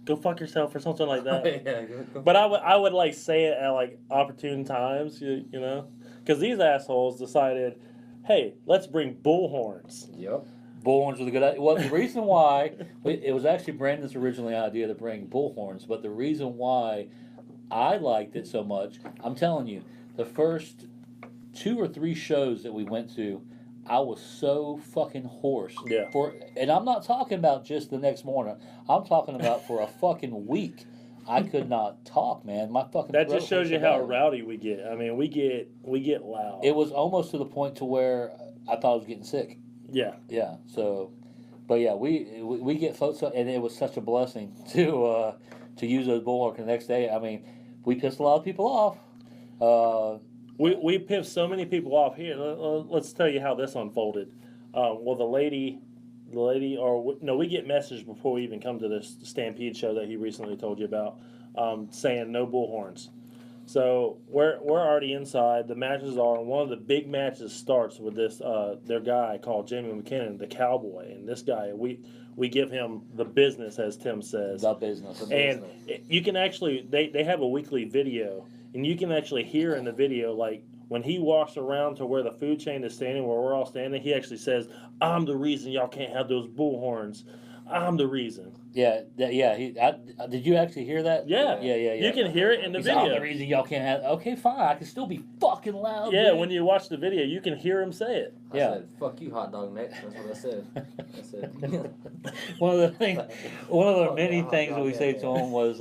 go fuck yourself or something like that. Yeah, but I would say it at opportune times, because these assholes decided, hey, let's bring bullhorns. Yep. Bullhorns was a good idea. Well, the reason why, it was actually Brandon's original idea to bring bullhorns, but the reason why I liked it so much, I'm telling you, the first 2 or 3 shows that we went to, I was so fucking hoarse. Yeah. And I'm not talking about just the next morning. I'm talking about for a fucking week. I could not talk, man. My fucking That throat just shows hurt you so how bad. rowdy we get. I mean, we get loud. It was almost to the point to where I thought I was getting sick. Yeah. Yeah. So, but yeah, we get folks, and it was such a blessing to use those bullhorns the next day. I mean, we pissed a lot of people off. We pissed so many people off here. Let's tell you how this unfolded. Well, the lady, we get messages before we even come to this Stampede show that he recently told you about, saying no bullhorns. So we're already inside. The matches are, and one of the big matches starts with this their guy called Jamie McKinnon, the Cowboy, and this guy we give him the business, as Tim says. The business. And you can actually they have a weekly video, and you can actually hear in the video, like, when he walks around to where the food chain is standing, where we're all standing, he actually says, "I'm the reason y'all can't have those bullhorns. I'm the reason." Yeah. Did you actually hear that? Yeah. Yeah. You can hear it in the He's like, video. "I'm the reason y'all can't have." Okay, fine. I can still be fucking loud. Yeah, dude. when you watch the video, you can hear him say it. I said, "Fuck you, hot dog neck." That's what I said. I said. One of the many Fuck things yeah, that we yeah, say yeah. to him was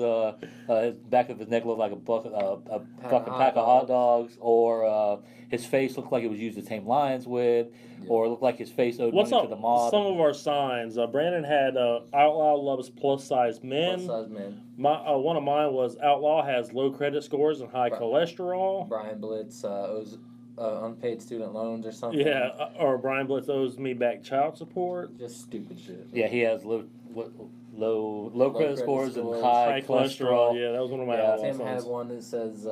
his back of his neck looked like a fucking hot pack of hot dogs. dogs, or his face looked like it was used to tame lions with, or it looked like his face owed What's money up? to the mob. Some of our signs. Brandon had Outlaw loves plus size men. Plus size man. One of mine was Outlaw has low credit scores and high Right. cholesterol. Brian Blitz owes unpaid student loans or something. Yeah, or Brian Blitz owes me back child support. Just stupid shit. Yeah, he has low credit credit scores and scores, high cholesterol. Yeah, that was one of my Yeah. Outlaw Tim songs. had one that says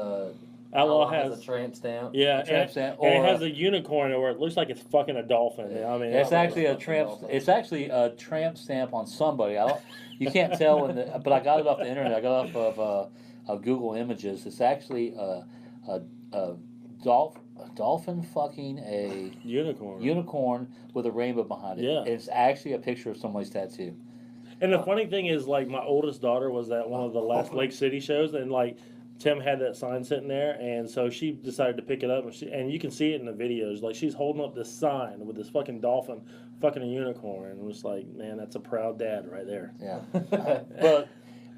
Outlaw has has a tramp stamp. Yeah, A tramp and, stamp, and it or has a unicorn where it looks like it's fucking a dolphin. Yeah. I mean, It's Outlaw actually a fucking tramp. dolphin. It's actually a tramp stamp on somebody. You can't tell but I got it off the internet. I got it off of Google Images. It's actually a dolphin fucking a unicorn with a rainbow behind it. Yeah. It's actually a picture of somebody's tattoo. And the funny thing is, like, my oldest daughter was at one of the last Lake City shows, and like Tim had that sign sitting there, and so she decided to pick it up, and you can see it in the videos. Like, she's holding up this sign with this fucking dolphin, fucking a unicorn, and it was like, man, that's a proud dad right there. Yeah. But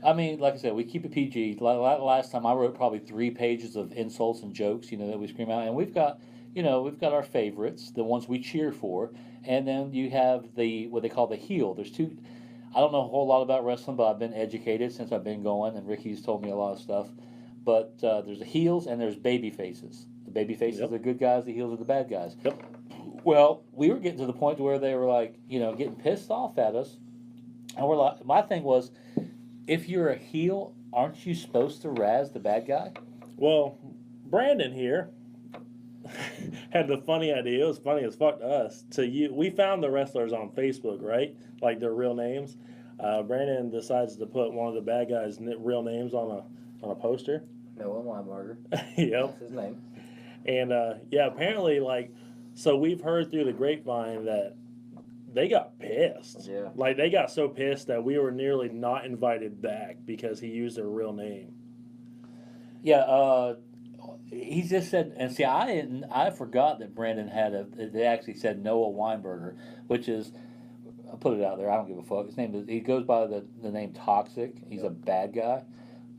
I mean, like I said, we keep it PG. Last time I wrote probably 3 pages of insults and jokes, that we scream out, and we've got our favorites, the ones we cheer for, and then you have what they call the heel. There's two. I don't know a whole lot about wrestling, but I've been educated since I've been going, and Ricky's told me a lot of stuff. But there's the heels and there's baby faces. The baby faces are the good guys, the heels are the bad guys. Yep. Well, we were getting to the point where they were like, getting pissed off at us. And we're like, my thing was, if you're a heel, aren't you supposed to razz the bad guy? Well, Brandon here had the funny idea. It was funny as fuck to us. We found the wrestlers on Facebook, right? Like their real names. Brandon decides to put one of the bad guys' real names on a poster. Noah Weinberger. Yep. That's his name. And apparently, so we've heard through the grapevine that they got pissed. Yeah. Like, they got so pissed that we were nearly not invited back because he used their real name. Yeah, he just said, and see, I forgot that Brandon they actually said Noah Weinberger, which is, I'll put it out there, I don't give a fuck. He goes by the name Toxic. He's a bad guy,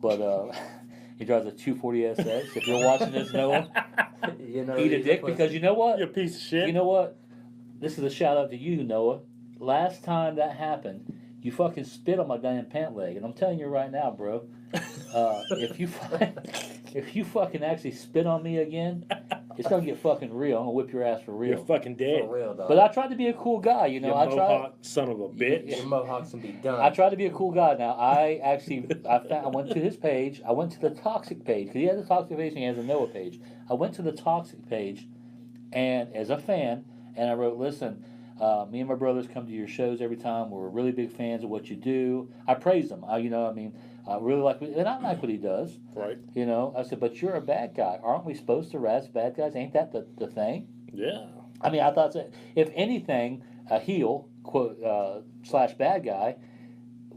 but he drives a 240 SX. If you're watching this, Noah, eat a dick, because you know what? You piece of shit. You know what? This is a shout out to you, Noah. Last time that happened, you fucking spit on my damn pant leg, and I'm telling you right now, bro. If you fucking actually spit on me again, it's gonna get fucking real. I'm gonna whip your ass for real. You're fucking dead. For real, dog. But I tried to be a cool guy, You I tried. mohawk son of a bitch. Your mohawks can be done. I tried to be a cool guy. Now I went to his page. I went to the Toxic page because he has a Toxic page and he has a Noah page. I went to the Toxic page, and as a fan, and I wrote, "Listen, me and my brothers come to your shows every time. We're really big fans of what you do." I praised him. I really like, and I like what he does. Right. I said, "But you're a bad guy. Aren't we supposed to razz bad guys? Ain't that the thing?" Yeah. I mean, I thought that if anything, a heel / bad guy,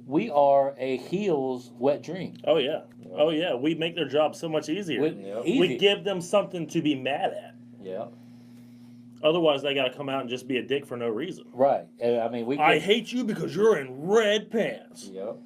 we are a heel's wet dream. Oh, yeah. Oh, yeah. We make their job so much easier. Yep. Easy. We give them something to be mad at. Yeah. Otherwise, they got to come out and just be a dick for no reason. Right. And, I mean, I hate you because you're in red pants. Yep.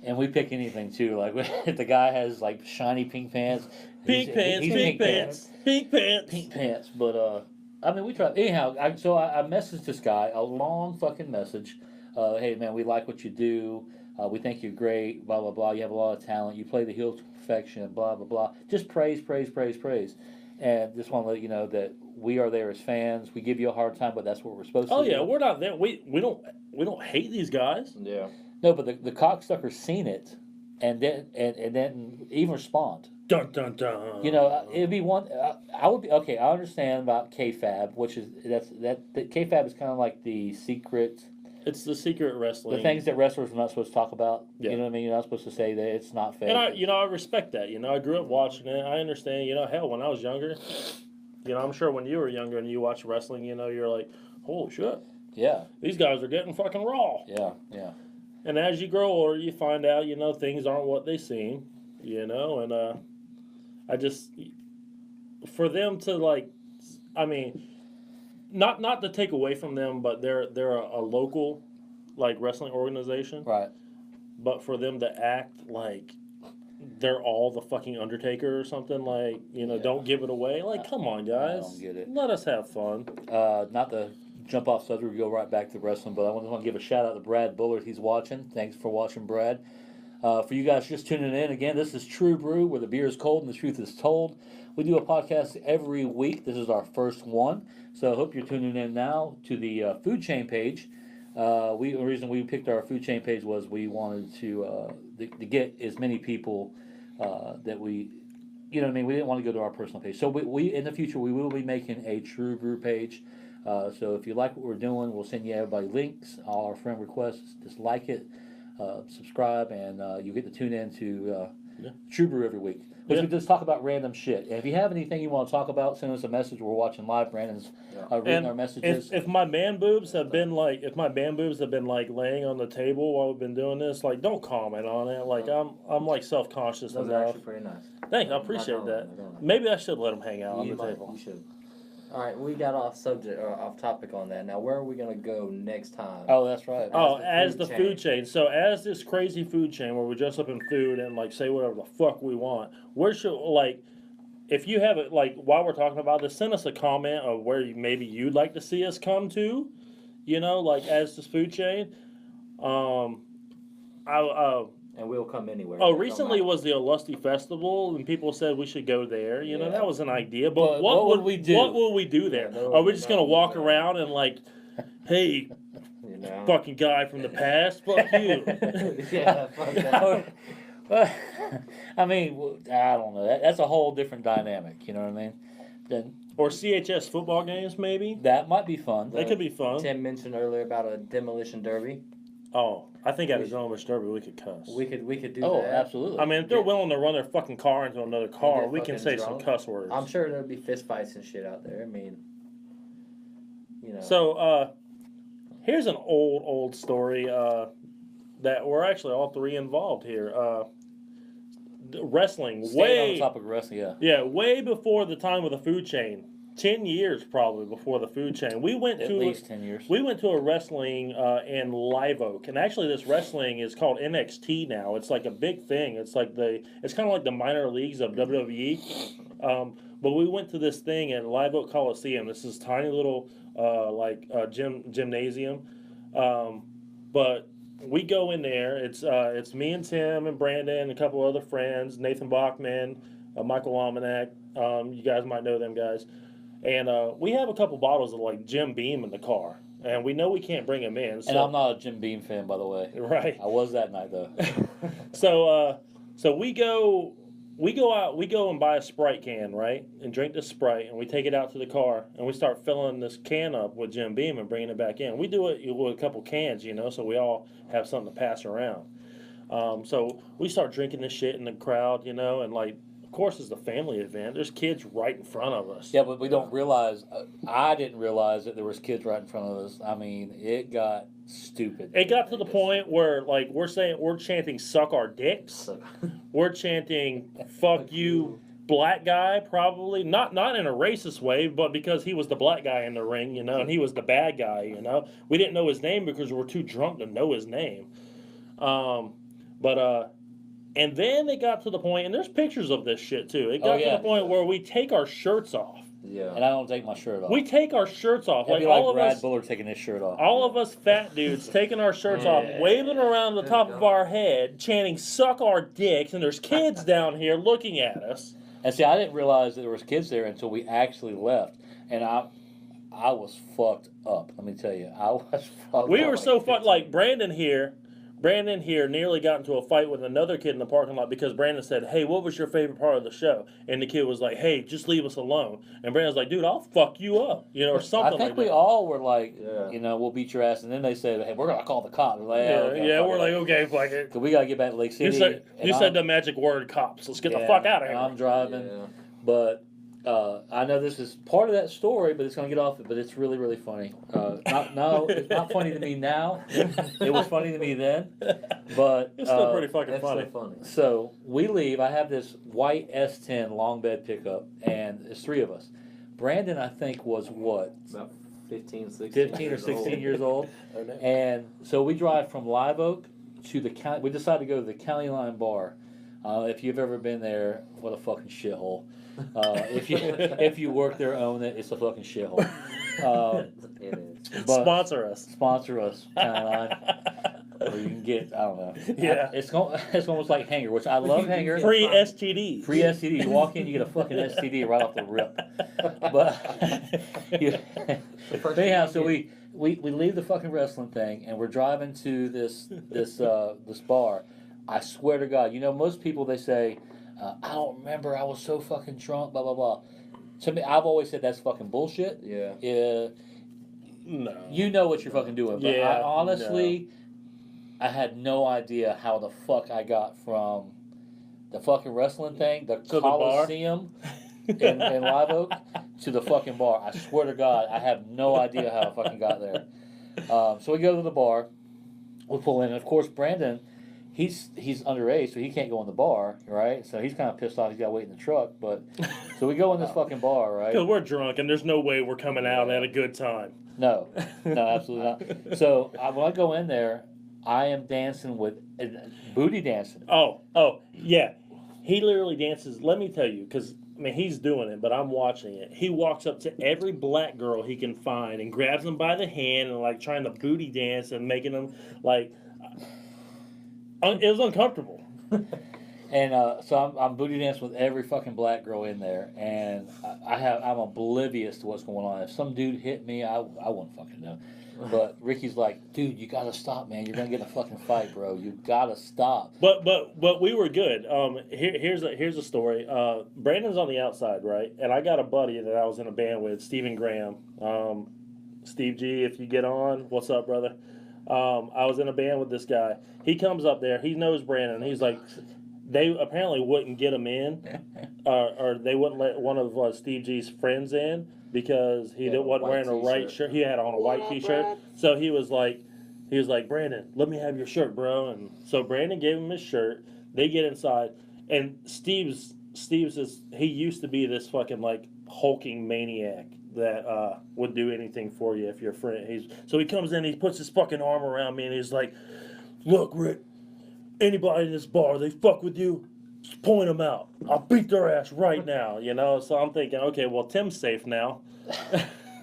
And we pick anything too. Like if the guy has like shiny pink pants, Pink pants, pink pants, pink pants. pink pants. But I mean, we try. Anyhow, I messaged this guy a long fucking message. Hey man, we like what you do. We think you're great. Blah blah blah. You have a lot of talent. You play the heel to perfection. Blah blah blah. Just praise, praise, praise, praise. And just want to let you know that we are there as fans. We give you a hard time, but that's what we're supposed to do. Oh yeah, we're not there. We don't hate these guys. Yeah. No, but the cocksucker's seen it, and then even respond. Dun dun dun. You know, it'd be one. I would be okay. I understand about kayfabe, which is that kayfabe is kind of like the secret, It's the secret wrestling. the things that wrestlers are not supposed to talk about. Yeah. You know what I mean? You're not supposed to say that it's not fake. And I respect that. You know, I grew up watching it. I understand. You know, hell, when I was younger, you know, I'm sure when you were younger and you watched wrestling, you know, you're like, holy shit, Yeah, these guys are getting fucking raw. yeah, yeah. And as you grow older, you find out, you know, things aren't what they seem. You know, and I just, for them to like, I mean, not to take away from them, but they're a local, like, wrestling organization. Right. But for them to act like they're all the fucking Undertaker or something, like, you know, Yeah. don't give it away. Like, come on, guys. don't get it. Let us have fun. Not to jump off subject, we go right back to wrestling, but I want to give a shout out to Brad Bullard. He's watching. Thanks for watching, Brad. For you guys just tuning in, again, this is True Brew, where the beer is cold and the truth is told. We do a podcast every week. This is our first one, so I hope you're tuning in now to the food chain page. The reason we picked our food chain page was we wanted to get as many people that we, you know what I mean. We didn't want to go to our personal page, so we in the future we will be making a True Brew page. So if you like what we're doing, we'll send you everybody links, all our friend requests. Just like it, subscribe, and you get to tune in to True Brew every week. Which we just talk about random shit. And if you have anything you want to talk about, send us a message. We're watching live. Brandon's reading our messages. If my man boobs have been like, laying on the table while we've been doing this, like, don't comment on it. Like, I'm like self-conscious Those are enough. actually pretty nice. Thanks, I appreciate that. Maybe I should let them hang out on the table. You should. All right, we got off subject or off topic on that. Now, where are we gonna go next time? Oh, that's right. As the food chain. So as this crazy food chain where we dress up in food and like say whatever the fuck we want, where should, like, if you have it, like, while we're talking about this, send us a comment of where maybe you'd like to see us come to, you know, like as this food chain. And we'll come anywhere. Oh, recently was the Illusty Festival, and people said we should go there. You know, that was an idea. But what would we do? What will we do there? Are we just gonna walk around and like, hey, fucking guy from the past, fuck you? Yeah, fuck that. Well, I mean, I don't know. That's a whole different dynamic. You know what I mean? Then or CHS football games, maybe. That might be fun. That could be fun. Tim mentioned earlier about a demolition derby. Oh, I think at a demolition derby we could cuss. We could do that. Oh, absolutely. I mean, if they're willing to run their fucking car into another car, we can say some cuss words. I'm sure there'll be fist fights and shit out there. I mean, you know. So, here's an old story that we're actually all three involved here. Wrestling, Staying on the topic of wrestling, yeah, way before the time of the food chain. 10 years probably before the food chain. We went at to least 10 years. We went to a wrestling in Live Oak, and actually this wrestling is called NXT now. It's like a big thing. It's like it's kind of like the minor leagues of WWE. But we went to this thing at Live Oak Coliseum. This is tiny little gymnasium. But we go in there. It's me and Tim and Brandon and a couple other friends, Nathan Bachman, Michael Almanac. You guys might know them guys. And we have a couple bottles of like Jim Beam in the car, and we know we can't bring them in. So. And I'm not a Jim Beam fan, by the way. Right. I was that night though. So we go out, we go and buy a Sprite can, right, and drink the Sprite, and we take it out to the car, and we start filling this can up with Jim Beam and bringing it back in. We do it with a couple cans, you know, so we all have something to pass around. So we start drinking this shit in the crowd, you know, and like. Of course, it's a family event. There's kids right in front of us. Yeah, but we don't realize. I didn't realize that there was kids right in front of us. I mean, it got stupid. It got to the point where, like, we're chanting "suck our dicks." We're chanting "fuck you, black guy, probably not in a racist way, but because he was the black guy in the ring, you know, and he was the bad guy, you know. We didn't know his name because we were too drunk to know his name. And then it got to the point, and there's pictures of this shit too. It got to the point where we take our shirts off. Yeah. And I don't take my shirt off. We take our shirts off. It'd be like Brad Buller taking his shirt off. All of us fat dudes taking our shirts off, waving around the top of our head, chanting "suck our dicks," and there's kids down here looking at us. And see, I didn't realize that there was kids there until we actually left, and I was fucked up. Let me tell you, I was fucked up. We were so fucked. Like Brandon here nearly got into a fight with another kid in the parking lot because Brandon said, "Hey, what was your favorite part of the show?" And the kid was like, "Hey, just leave us alone." And Brandon's like, "Dude, I'll fuck you up," you know, or something. I think we all were like, you know, we'll beat your ass, and then they said, "Hey, we're gonna call the cops." We're like, we're like, okay, fuck it. We gotta get back to Lake City. You said the magic word, cops. Let's get the fuck out of here. I'm driving, but. I know this is part of that story, but it's going to get off it. But it's really, really funny. It's not funny to me now. It was funny to me then, but it's still pretty fucking funny. So funny. So we leave. I have this white S10 long bed pickup, and there's three of us. Brandon, I think, was what? About 15 or 16 years old. Oh, no. And so we drive from Live Oak to the county. We decided to go to the County Line Bar. If you've ever been there, what a fucking shithole. If you work there, own it. It's a fucking shithole. It is. Sponsor us, County Line. Or you can get, I don't know. Yeah. It's almost like Hanger, which I love Hanger. Free STD. Free STD. You walk in, you get a fucking STD right off the rip. But anyhow, so we leave the fucking wrestling thing, and we're driving to this bar. I swear to God, you know, most people, they say, I don't remember, I was so fucking drunk, blah, blah, blah. To me, I've always said that's fucking bullshit. Yeah. No. You know what you're fucking doing. But I honestly, I had no idea how the fuck I got from the fucking wrestling thing, the Coliseum in Live Oak, to the fucking bar. I swear to God, I have no idea how I fucking got there. So we go to the bar, we pull in, and of course, Brandon, he's underage, so he can't go in the bar, right? So he's kind of pissed off. He's got to wait in the truck. But so we go in this fucking bar, right? Because we're drunk, and there's no way we're coming out at a good time. No, absolutely not. So when I go in there, I am dancing with booty dancing. Oh, yeah. He literally dances. Let me tell you, because I mean he's doing it, but I'm watching it. He walks up to every black girl he can find and grabs them by the hand and like trying to booty dance and making them like. It was uncomfortable. And so I'm booty dancing with every fucking black girl in there, and I'm oblivious to what's going on. If some dude hit me, I wouldn't fucking know. But Ricky's like, dude, you gotta stop, man. You're gonna get in a fucking fight, bro. You gotta stop. But we were good. Here's a story. Brandon's on the outside, right? And I got a buddy that I was in a band with, Stephen Graham. Steve G, if you get on, what's up, brother? I was in a band with this guy. He comes up there. He knows Brandon. He's like, they apparently wouldn't get him in, or they wouldn't let one of Steve G's friends in because he wasn't wearing a white shirt. He had on a white T-shirt. So he was like, Brandon, let me have your shirt, bro. And so Brandon gave him his shirt. They get inside, and Steve's he used to be this fucking like hulking maniac that would do anything for you if you're a friend. So he comes in, he puts his fucking arm around me, and he's like, look, Rick, anybody in this bar, they fuck with you, just point them out. I'll beat their ass right now, you know? So I'm thinking, okay, well, Tim's safe now.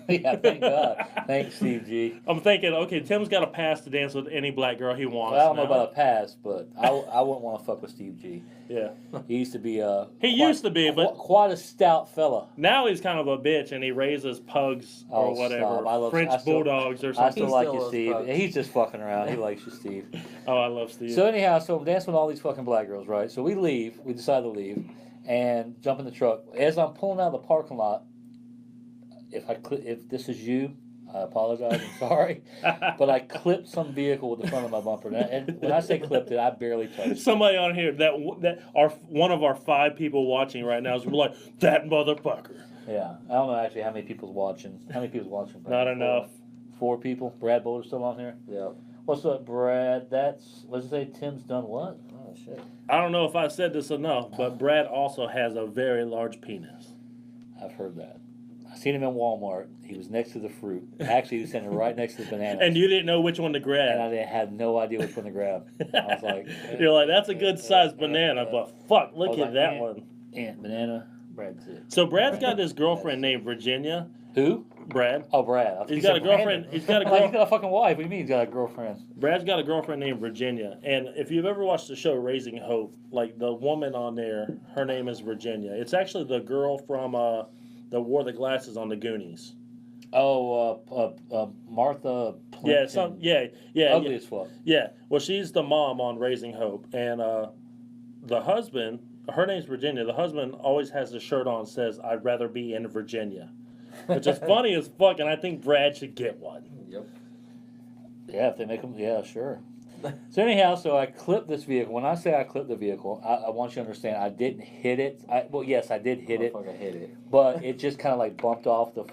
Yeah, thank God. Thanks, Steve G. I'm thinking, okay, Tim's got a pass to dance with any black girl he wants. Well, I don't know about a pass, but I wouldn't want to fuck with Steve G. Yeah. He used to be but quite a stout fella. Now he's kind of a bitch, and he raises pugs or whatever, French bulldogs or something. I still like you, Steve. Pugs. He's just fucking around. He likes you, Steve. Oh, I love Steve. So anyhow, so I'm dancing with all these fucking black girls, right? So we leave. We decide to leave and jump in the truck. As I'm pulling out of the parking lot, if this is you, I apologize. I'm sorry, but I clipped some vehicle with the front of my bumper, and when I say clipped it, I barely touched it. Somebody on here that one of our 5 people watching right now is like, that motherfucker. Yeah, I don't know actually how many people's watching. Not enough. 4 people. Brad Boulder's still on here. Yeah. What's up, Brad? Let's say Tim's done what? shit. I don't know if I said this enough, but Brad also has a very large penis. I've heard that. I seen him in Walmart. He was next to the fruit. Actually, he was standing right next to the bananas. And you didn't know which one to And grab. I had no idea which one to grab. I was like, You're like, that's a good sized banana, but fuck, I look was at like, that ant, one. Ant, banana, Brad's it. So Brad's got this girlfriend named Virginia. Who? Brad. Oh, Brad. He's got a girlfriend. He's got a I'm like, he's girl. got a fucking wife. What do you mean he's got a girlfriend? Brad's got a girlfriend named Virginia, and if you've ever watched the show Raising Hope, like the woman on there, her name is Virginia. It's actually the girl from that wore the glasses on the Goonies. Oh, Martha Plimpton. Yeah, Ugly as fuck. yeah. Well, she's the mom on Raising Hope, and the husband, her name's Virginia. The husband always has a shirt on that says, "I'd rather be in Virginia," which is funny as fuck, and I think Brad should get one. Yep. Yeah, if they make them, yeah, sure. So anyhow, so I clipped this vehicle. When I say I clipped the vehicle, I want you to understand I didn't hit it. Well, yes, I did hit it, Motherfucker hit it. but it just kind of like bumped off the.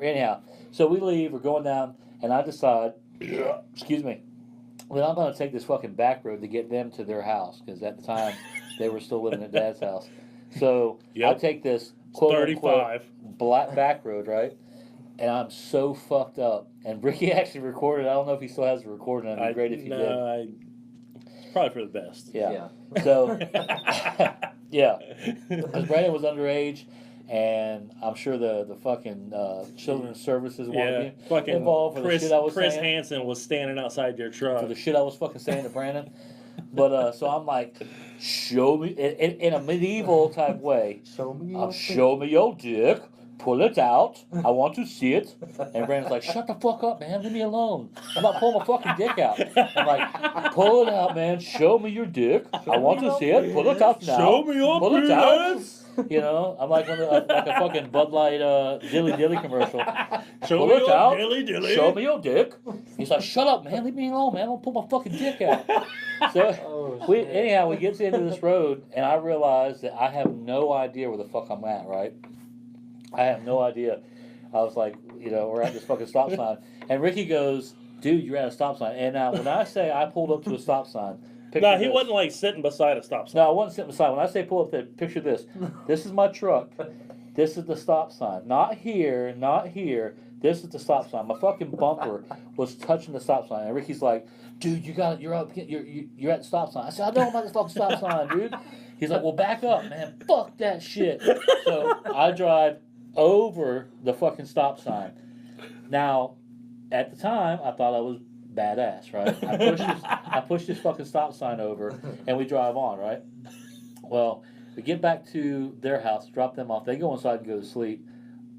Anyhow, so we leave. We're going down, and I decide, excuse me, well, I'm going to take this fucking back road to get them to their house because at the time they were still living at Dad's house. So I take this quote 35 black back road, right? And I'm so fucked up. And Ricky actually recorded. I don't know if he still has the recording. It'd be great if he did. Probably for the best. Yeah. So, yeah. Because Brandon was underage, and I'm sure the fucking children's services wanted me fucking involved for the shit I was Chris saying. Hansen was standing outside your truck. For the shit I was fucking saying to Brandon. But so I'm like, show me in a medieval type way. Show me Show me your dick. Pull it out. I want to see it. And Brandon's like, shut the fuck up, man. Leave me alone. I'm not pulling my fucking dick out. I'm like, pull it out, man. Show me your dick. I want to see it. Pull it out now. Show me your Pull it out. penis. You know, I'm like like a fucking Bud Light Dilly Dilly commercial. Show Pull me it your out. dilly dilly. Show me your dick. He's like, shut up, man. Leave me alone, man. I'm gonna pull my fucking dick out. So anyhow, we get to the end of this road, and I realize that I have no idea where the fuck I'm at. Right? I have no idea. I was like, we're at this fucking stop sign, and Ricky goes, "Dude, you're at a stop sign." And now, when I say I pulled up to a stop sign, No, he wasn't like sitting beside a stop sign. No, I wasn't sitting beside. When I say pull up there, picture this. This is my truck. This is the stop sign. Not here, not here. This is the stop sign. My fucking bumper was touching the stop sign. And Ricky's like, dude, you're at the stop sign. I said, I know I'm at the fucking stop sign, dude. He's like, well, back up, man. Fuck that shit. So I drive over the fucking stop sign. Now, at the time, I thought I was badass, right? I pushed this fucking stop sign over, and we drive on, right? Well, we get back to their house, drop them off. They go inside and go to sleep.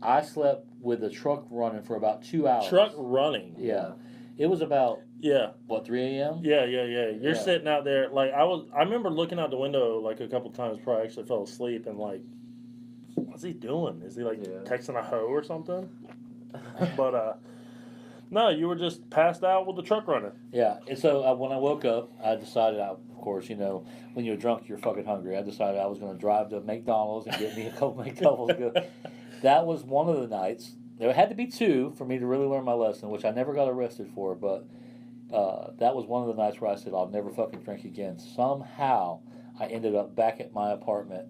I slept with the truck running for about 2 hours. Truck running. Yeah. It was about, Yeah. what, 3 a.m.? Yeah. You're sitting out there, like, I remember looking out the window, like, a couple times before I actually fell asleep, and, like, what's he doing? Is he, like, texting a hoe or something? But, no, you were just passed out with the truck running. Yeah, and so when I woke up, I decided, of course, when you're drunk, you're fucking hungry. I decided I was going to drive to McDonald's and get me a couple McDonald's. That was one of the nights. There had to be two for me to really learn my lesson, which I never got arrested for, but that was one of the nights where I said, I'll never fucking drink again. Somehow, I ended up back at my apartment,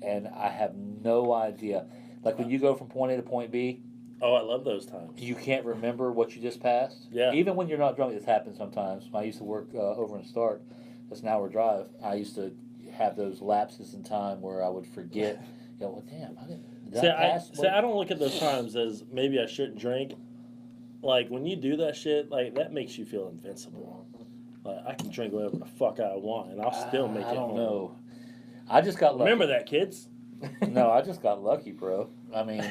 and I have no idea. Like when you go from point A to point B, oh, I love those times. you can't remember what you just passed. Yeah. Even when you're not drunk, this happens sometimes. When I used to work over in Stark, that's an hour drive. I used to have those lapses in time where I would forget. Well, damn, I didn't. I don't look at those times as maybe I shouldn't drink. Like when you do that shit, like that makes you feel invincible. Like I can drink whatever the fuck I want, and I'll still make it. I don't home. know. I just got lucky. Remember that, kids. No, I just got lucky, bro. I mean,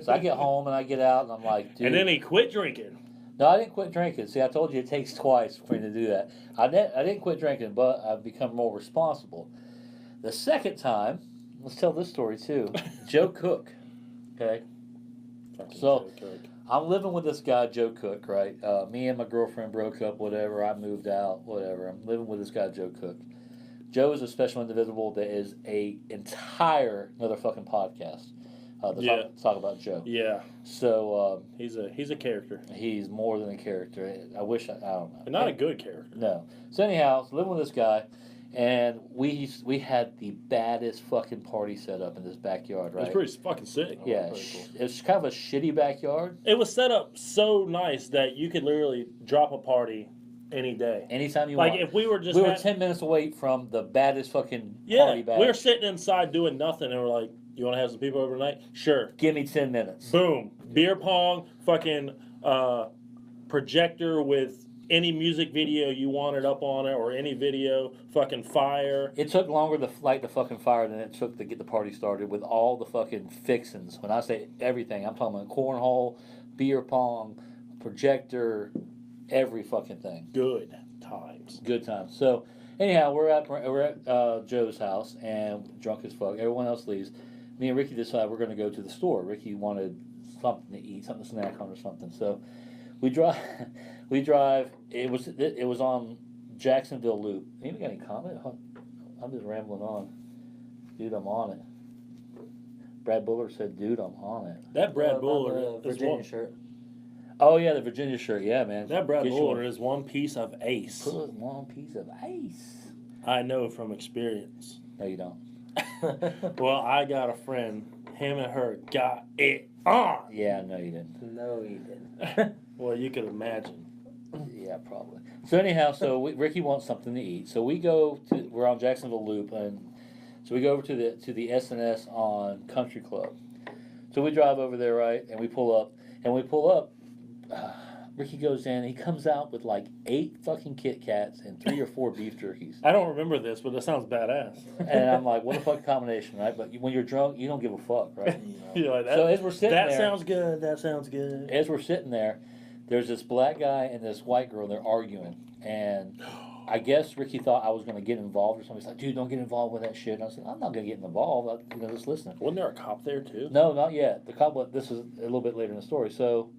so I get home and I get out and I'm like, dude. And then he quit drinking. No, I didn't quit drinking. See, I told you it takes twice for me to do that. I didn't quit drinking, but I've become more responsible. The second time, let's tell this story too. Joe Cook. Okay. So, I'm living with this guy, Joe Cook, right? Me and my girlfriend broke up, whatever. I moved out, whatever. I'm living with this guy, Joe Cook. Joe is a special individual that is another fucking podcast. Talk about Joe. Yeah. So he's a character. He's more than a character. I don't know. Not a good character. No. So anyhow, living with this guy, And we had the baddest fucking party set up in this backyard, right? It was pretty fucking sick. Yeah, it was kind of a shitty backyard. It was set up so nice that you could literally drop a party any day. Anytime you Like want. if we were just We were 10 minutes away from the baddest fucking yeah, party bash. we were sitting inside doing nothing, and we're like, "You want to have some people over tonight? Sure." Give me 10 minutes. Boom, beer pong, fucking projector with any music video you wanted up on it, or any video, fucking fire. It took longer to light the fucking fire than it took to get the party started with all the fucking fixins. When I say everything, I'm talking about cornhole, beer pong, projector, every fucking thing. Good times. Good times. So, anyhow, we're at Joe's house and drunk as fuck. Everyone else leaves. Me and Ricky decide we're going to go to the store. Ricky wanted something to eat, something to snack on or something. So, we drive. We drive. It was on Jacksonville Loop. Anybody got any comment? I'm just rambling on. Dude, I'm on it. Brad Buller said, "Dude, I'm on it." That Brad Buller the is Virginia one. shirt. Oh yeah, the Virginia shirt. Yeah, man. That Brad Get you Buller one. is one piece of ace. Put one piece of ice. I know from experience. No, you don't. Well, I got a friend. Him and her got it on. Yeah, no, you didn't. No, you didn't. Well, you could imagine. Yeah, probably. So anyhow, Ricky wants something to eat. So we're on Jacksonville Loop, and so we go over to the S&S on Country Club. So we drive over there, right, and we pull up. Ricky goes in. He comes out with like 8 fucking Kit Kats and 3 or 4 beef jerkies. I don't remember this, but it sounds badass. And I'm like, what a fucking combination, right? But when you're drunk, you don't give a fuck, right? You're like, that, So as we're sitting that there, sounds good. That sounds good. as we're sitting there, there's this black guy and this white girl, and they're arguing. And I guess Ricky thought I was going to get involved or something. He's like, dude, don't get involved with that shit. And I said, I'm not going to get involved. Just listen. Wasn't there a cop there too? No, not yet. The cop, this is a little bit later in the story. So,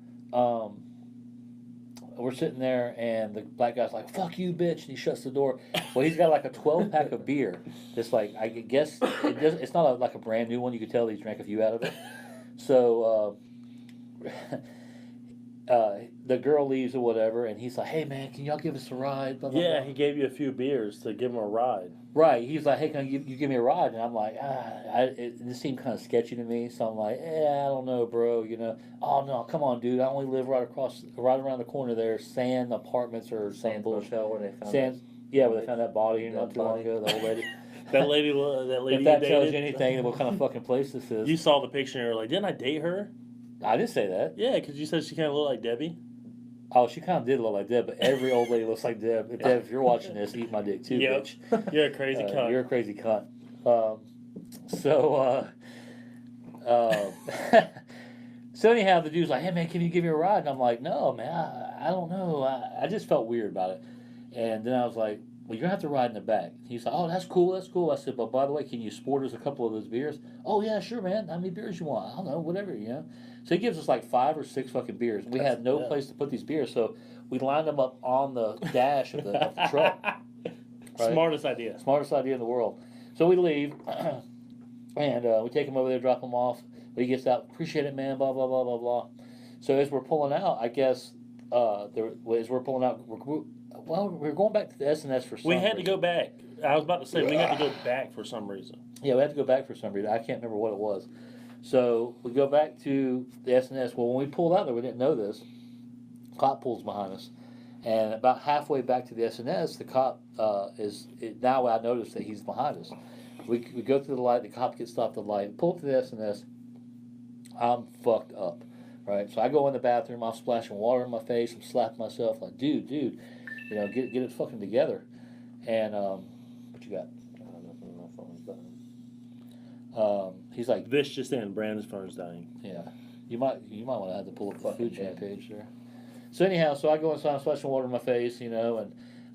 we're sitting there, and the black guy's like, fuck you, bitch, and he shuts the door. Well, he's got like a 12-pack of beer. It's like, I guess, it's not like a brand new one. You could tell he drank a few out of it. So, the girl leaves or whatever, and he's like, hey, man, can y'all give us a ride? Blah, blah, Yeah, blah. he gave you a few beers to give him a ride. Right. He's like, hey, can you give me a ride? And I'm like, this seemed kind of sketchy to me. So I'm like, I don't know, bro. Oh, no, come on, dude. I only live right around the corner there. Sand Apartments or some Sand bullshit. Hotel where they found Sand, yeah, where they found that body That not too long body. ago, the old lady. That lady If you that dated. tells you anything, what kind of fucking place this is. You saw the picture and you were like, didn't I date her? I didn't say that. Yeah, because you said she kind of looked like Debbie. Oh, she kind of did look like Deb, but every old lady looks like Deb. Deb, if you're watching this, eat my dick too, Yep. bitch. You're a crazy cunt. You're a crazy cunt. So anyhow, the dude's like, hey, man, can you give me a ride? And I'm like, no, man, I don't know. I just felt weird about it. And then I was like, well, you're going to have to ride in the back. He's like, oh, that's cool. I said, but by the way, can you sport us a couple of those beers? Oh, yeah, sure, man. How many beers you want? I don't know, whatever, So he gives us like 5 or 6 fucking beers. We had no place to put these beers, so we lined them up on the dash of the truck. Right? Smartest idea. Smartest idea in the world. So we leave, and we take him over there, drop him off. But he gets out, appreciate it, man, blah, blah, blah, blah, blah. So as we're pulling out, I guess, as we're pulling out, we're going back to the S&S for some We had to reason. go back. I was about to say, we had to go back for some reason. Yeah, we had to go back for some reason. I can't remember what it was. So we go back to the S&S. Well, when we pulled out there, we didn't know this. Cop pulls behind us. And about halfway back to the S&S, the cop now I notice that he's behind us. We go through the light. The cop gets stopped at the light. Pull up to the S&S. I'm fucked up, right? So I go in the bathroom. I'm splashing water in my face. I'm slapping myself like, dude, get it fucking together. And what you got? He's like, This just in, Brandon's phone's dying. yeah, you might want to have to pull up the food chain page there. So anyhow, so I go inside, I'm splashing water in my face, and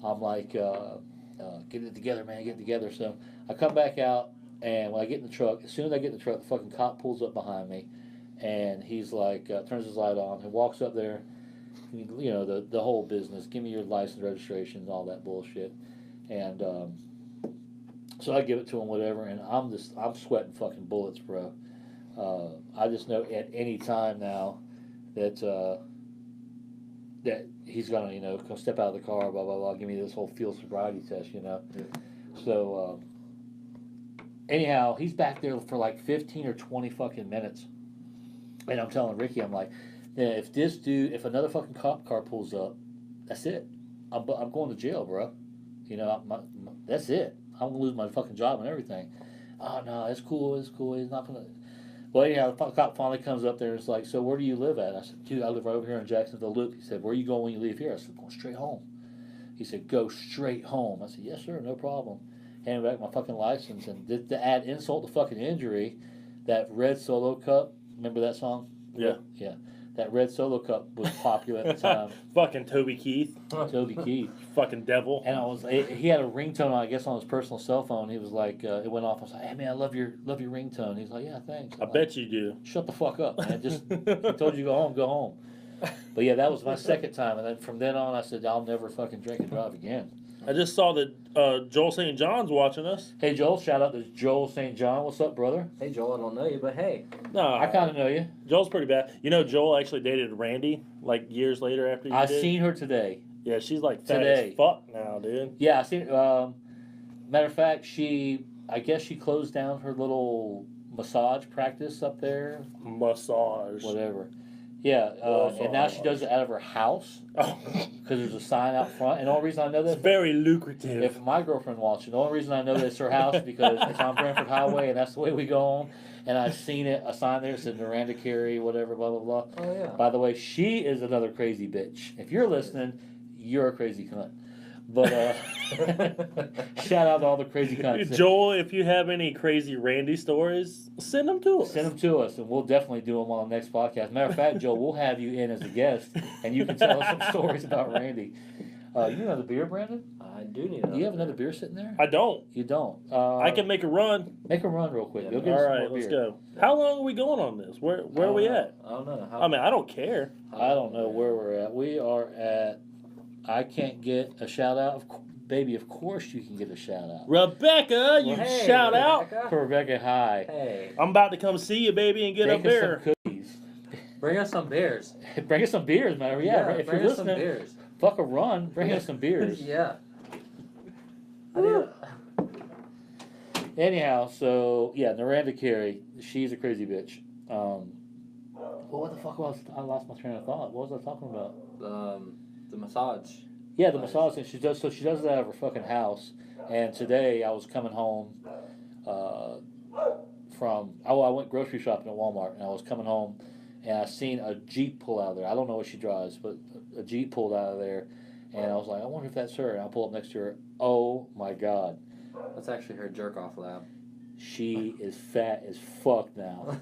I'm like, get it together, man, get it together. So I come back out, and when I get in the truck, as soon as I get in the truck, the fucking cop pulls up behind me, and he's like, turns his light on, and walks up there, the whole business, give me your license, registration, all that bullshit, and so I give it to him, whatever, and I'm sweating fucking bullets, bro. I just know at any time now that he's gonna, come step out of the car, blah blah blah, give me this whole field sobriety test, Yeah. So, anyhow, he's back there for like 15 or 20 fucking minutes. And I'm telling Ricky, I'm like, yeah, if another fucking cop car pulls up, that's it. I'm going to jail, bro. You know, that's it. I'm going to lose my fucking job and everything. Oh, no, it's cool. He's not going to. Well, anyhow, the cop finally comes up there and is like, so where do you live at? I said, dude, I live right over here in Jacksonville Loop. He said, where are you going when you leave here? I said, going straight home. He said, go straight home. I said, yes, sir, no problem. Handed back my fucking license. And to add insult to fucking injury, that red Solo Cup, remember that song? Yeah. Yeah. That red Solo Cup was popular at the time. Fucking Toby Keith. Toby Keith. Fucking devil. And he had a ringtone, I guess, on his personal cell phone. He was like, it went off. I was like, hey, man, I love your ringtone. He's like, yeah, thanks. I bet you do. Shut the fuck up, man. Just he told you to go home. But yeah, that was my second time. And then from then on, I said, I'll never fucking drink and drive again. I just saw that Joel St. John's watching us. Hey, Joel, shout out to Joel St. John. What's up, brother? Hey, Joel, I don't know you, but hey. No, I kind of know you. Joel's pretty bad. You know, Joel actually dated Randy like years later after you I did. seen her today. Yeah, she's like fat Today. as fuck now, dude. Yeah, I seen. Matter of fact, I guess she closed down her little massage practice up there. Massage. Whatever. Yeah, and now she does it out of her house Oh, because there's a sign out front. And the only reason I know it's that, very lucrative. if my girlfriend watching, the only reason I know that it's her house because it's on Brentford Highway and that's the way we go home. And I've seen a sign there that said Miranda Carey, whatever, blah, blah, blah. Oh, yeah. By the way, she is another crazy bitch. If you're listening, you're a crazy cunt. But shout out to all the crazy cunts. Joel, if you have any crazy Randy stories, send them to us. Send them to us, and we'll definitely do them on the next podcast. Matter of fact, Joe, we'll have you in as a guest, and you can tell us some stories about Randy. You need another beer, Brandon? I do need Do you have another beer sitting there? I don't. You don't. I can make a run. Make a run real quick. Yeah, You'll get All us some right, more let's beer. go. How long are we going on this? Where are we at? I don't know. I mean, I don't care. I don't know where we're at. We are at. I can't get a shout out. Baby, of course you can get a shout out. Rebecca, you Hey, shout out. Rebecca. For Rebecca, hi. Hey, I'm about to come see you, baby, and get Bake a us beer. some cookies. bring us some beers. Bring us some beers, man. Yeah, if bring you're us some listening, beers. fuck a run. Bring us some beers. Yeah. Anyhow, so yeah, Miranda Carey, she's a crazy bitch. Well, what the fuck was I lost my train of thought? What was I talking about? The massage. Yeah, the Nice. massage thing. She does it out of her fucking house. And today I was coming home I went grocery shopping at Walmart, and I was coming home, and I seen a Jeep pull out of there. I don't know what she drives, but a Jeep pulled out of there, and I was like, I wonder if that's her. And I pull up next to her. Oh my God, That's actually her jerk off lab. she is fat as fuck now.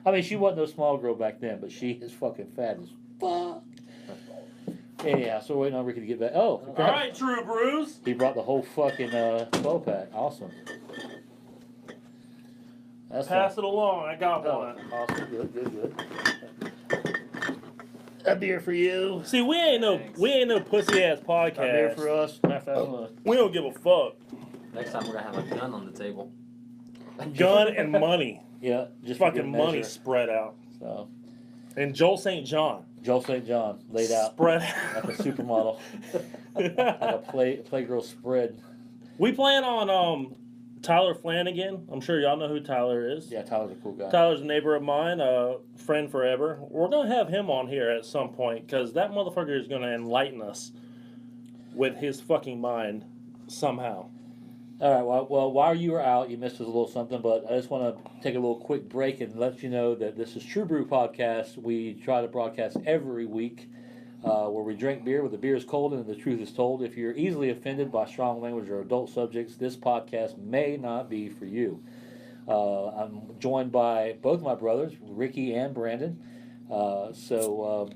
I mean, she wasn't no small girl back then, but she is fucking fat as fuck. Anyhow, so we're waiting on Ricky to get back. Oh, All right, True Brews. he brought the whole fucking 12 pack. Awesome. That's Pass it along. I got Oh, one. awesome. Good. A beer for you. See, we ain't no pussy ass A beer for podcast. us. Matter of fact, We don't give a fuck. Next time we're gonna have a gun on the table. Gun and money. yeah, just for Fucking good money measure. spread out. So, And Joel St. John. Joel St. John laid out Spread like out. a supermodel, like a playgirl spread. We plan on Tyler Flanagan. I'm sure y'all know who Tyler is. Yeah, Tyler's a cool guy. Tyler's a neighbor of mine, friend forever. We're going to have him on here at some point because that motherfucker is going to enlighten us with his fucking mind somehow. All right. Well, while you were out, you missed us a little something, but I just want to take a little quick break and let you know that this is True Brew Podcast. We try to broadcast every week where we drink beer where the beer is cold and the truth is told. If you're easily offended by strong language or adult subjects, this podcast may not be for you. I'm joined by both my brothers, Ricky and Brandon. So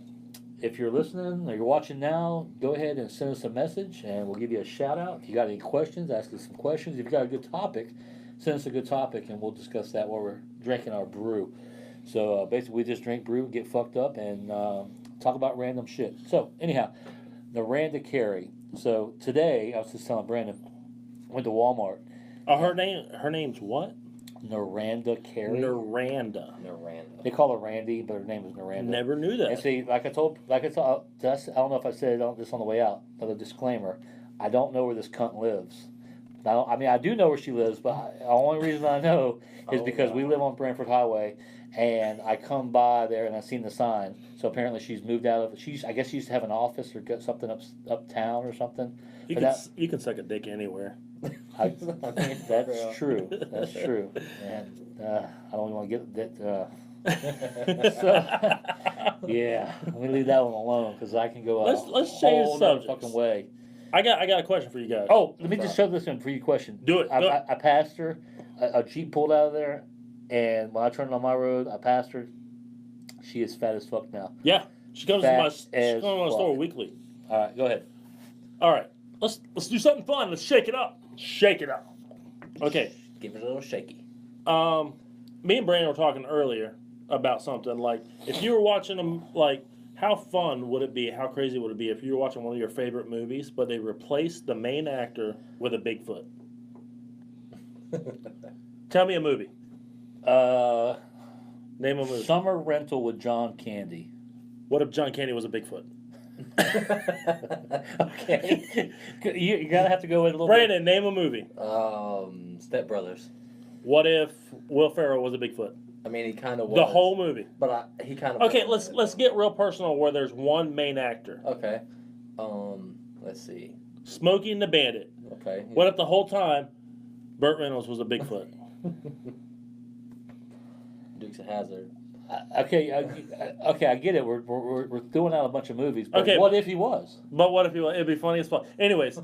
if you're listening or you're watching now, go ahead and send us a message and we'll give you a shout out. If you got any questions, ask us some questions. If you got a good topic, send us a good topic and we'll discuss that while we're drinking our brew. So basically we just drink brew, get fucked up, and talk about random shit. So anyhow, Miranda Carey. So today, I was just telling Brandon, went to Walmart. Her name's what? Miranda Carey. Miranda. They call her Randy, but her name is Miranda. Never knew And that. see, I don't know if I said this on the way out, but a disclaimer, I don't know where this cunt lives. I mean, I do know where she lives, but the only reason I know is because we live on Brantford Highway, and I come by there and I seen the sign. So apparently she's moved out of. I guess she used to have an office or got something uptown or something. You can suck a dick anywhere. That's true. That's true. And I don't even want to get that. So, yeah, let me leave that one alone because I can go Let's change the subject. fucking way. I got a question for you guys. Oh, let me just shove this in for your question. Do it. I passed her. A Jeep pulled out of there, and when I turned on my road, I passed her. She is fat as fuck now. Yeah, she comes to my store weekly. All right, go ahead. All right, let's do something fun. Let's shake it up. Shake it up. Okay. Give it a little shaky. Me and Brandon were talking earlier about something like if you were watching them, like how fun would it be? How crazy would it be if you were watching one of your favorite movies, but they replaced the main actor with a Bigfoot? Tell me a movie. Name a movie. Summer Rental with John Candy. What if John Candy was a Bigfoot? Okay. You gotta have to go in a little Brandon, name a movie. Step Brothers. What if Will Ferrell was a Bigfoot? I mean, he kind of was. The whole movie. But he kind of. Okay, let's get real personal where there's one main actor. Okay. Let's see. Smokey and the Bandit. Okay. What if the whole time Burt Reynolds was a Bigfoot? Dukes of Hazzard. Okay, I get it. We're throwing out a bunch of movies. But Okay, what if he was? But what if he was? It'd be funny as fuck. Anyways,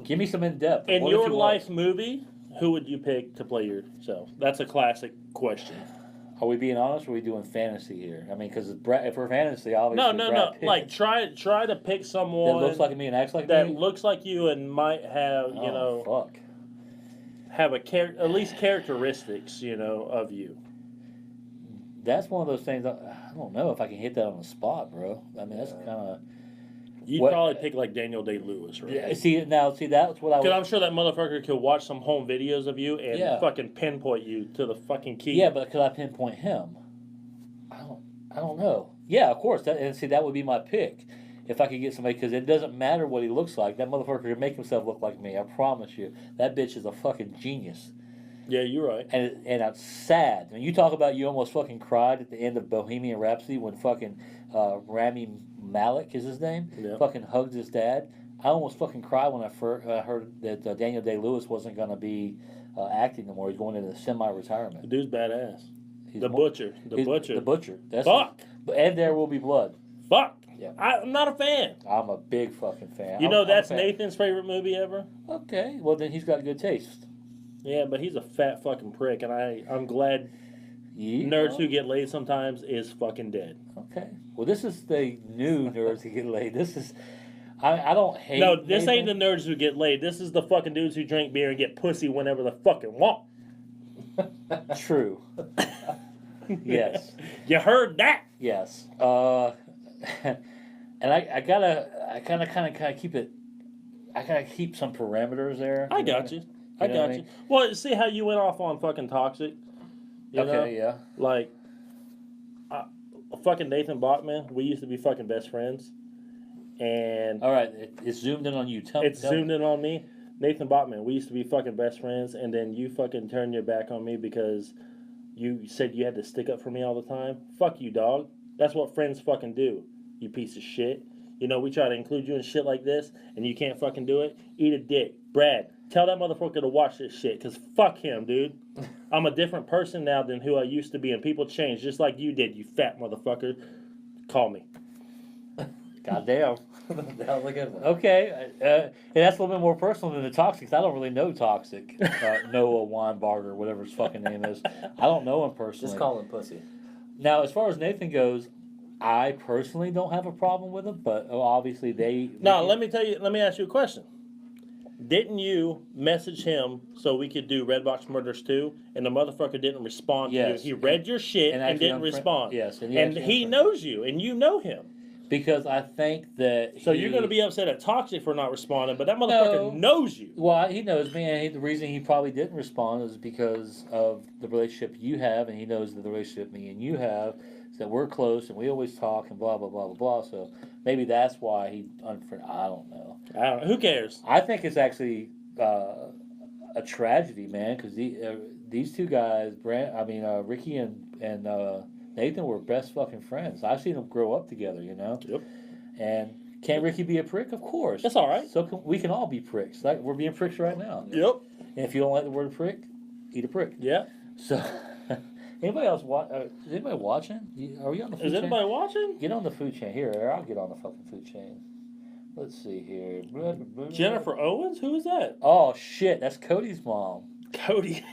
give me some in depth. In your life movie, who would you pick to play yourself? That's a classic question. Are we being honest, or are we doing fantasy here? I mean, because if we're fantasy, obviously No. Like try to pick someone that looks like me and acts like that me. looks like you and might have have at least characteristics of you. That's one of those things. I don't know if I can hit that on the spot, bro. I mean, that's kind of. You'd probably pick like Daniel Day-Lewis, right? Yeah, see, that's what I. Because I'm sure that motherfucker could watch some home videos of you and fucking pinpoint you to the fucking key. Yeah, but could I pinpoint him? I don't know. Yeah, of course. That would be my pick if I could get somebody. Because it doesn't matter what he looks like. That motherfucker can make himself look like me. I promise you. That bitch is a fucking genius. Yeah, you're right. And it's sad. When you talk about you almost fucking cried at the end of Bohemian Rhapsody when fucking Rami Malek is his name, fucking hugged his dad. I almost fucking cried when I heard that Daniel Day-Lewis wasn't going to be acting anymore. He's going into semi-retirement. The dude's badass. The Butcher. The Butcher. Fuck. And There Will Be Blood. Fuck. Yeah. I'm not a fan. I'm a big fucking fan. That's Nathan's favorite movie ever? Okay. Well, then he's got good taste. Yeah, but he's a fat fucking prick, and I'm glad Nerds Who Get Laid Sometimes is fucking dead. Okay. Well, this is the new Nerds Who Get Laid. This is... I don't hate... No, this ain't the nerds who get laid. This is the fucking dudes who drink beer and get pussy whenever they fucking want. True. Yes. You heard that? Yes. And I gotta keep it... I gotta keep some parameters there. I got you. I got you. Well, see how you went off on fucking Toxic? You know? Yeah. Like, fucking Nathan Bachman, we used to be fucking best friends. And all right, it's zoomed in on you. It's zoomed in on me. Nathan Bachman, we used to be fucking best friends, and then you fucking turned your back on me because you said you had to stick up for me all the time. Fuck you, dog. That's what friends fucking do, you piece of shit. We try to include you in shit like this, and you can't fucking do it. Eat a dick. Brad, tell that motherfucker to watch this shit, because fuck him, dude. I'm a different person now than who I used to be, and people change just like you did, you fat motherfucker. Call me. Goddamn. That was a good one. Okay, and that's a little bit more personal than the Toxic. I don't really know Toxic. Noah Weinberger, whatever his fucking name is. I don't know him personally. Just call him pussy. Now, as far as Nathan goes, I personally don't have a problem with him, but obviously they... No, let me ask you a question. Didn't you message him so we could do Red Box Murders 2, and the motherfucker didn't respond to you? He read your shit and didn't respond. Yes. And he knows you, and you know him. Because I think that... So you're going to be upset at Toxic for not responding, but that motherfucker knows you. Well, he knows me, and the reason he probably didn't respond is because of the relationship you have, and he knows that the relationship me and you have, is that we're close, and we always talk, and blah, blah, blah, blah, blah. So maybe that's why he... I don't know. Who cares? I think it's actually... a tragedy, man, because these two guys, Ricky and Nathan were best fucking friends. I've seen them grow up together, you know. Yep. And can Ricky be a prick? Of course. That's all right. So we can all be pricks. Like we're being pricks right now. Yep. And if you don't like the word prick, eat a prick. Yeah. So, anybody else is anybody watching? Are we on the food chain? Is anybody watching? Get on the food chain. Here, I'll get on the fucking food chain. Let's see here. Jennifer Owens? Who is that? Oh, shit. That's Cody's mom. Cody's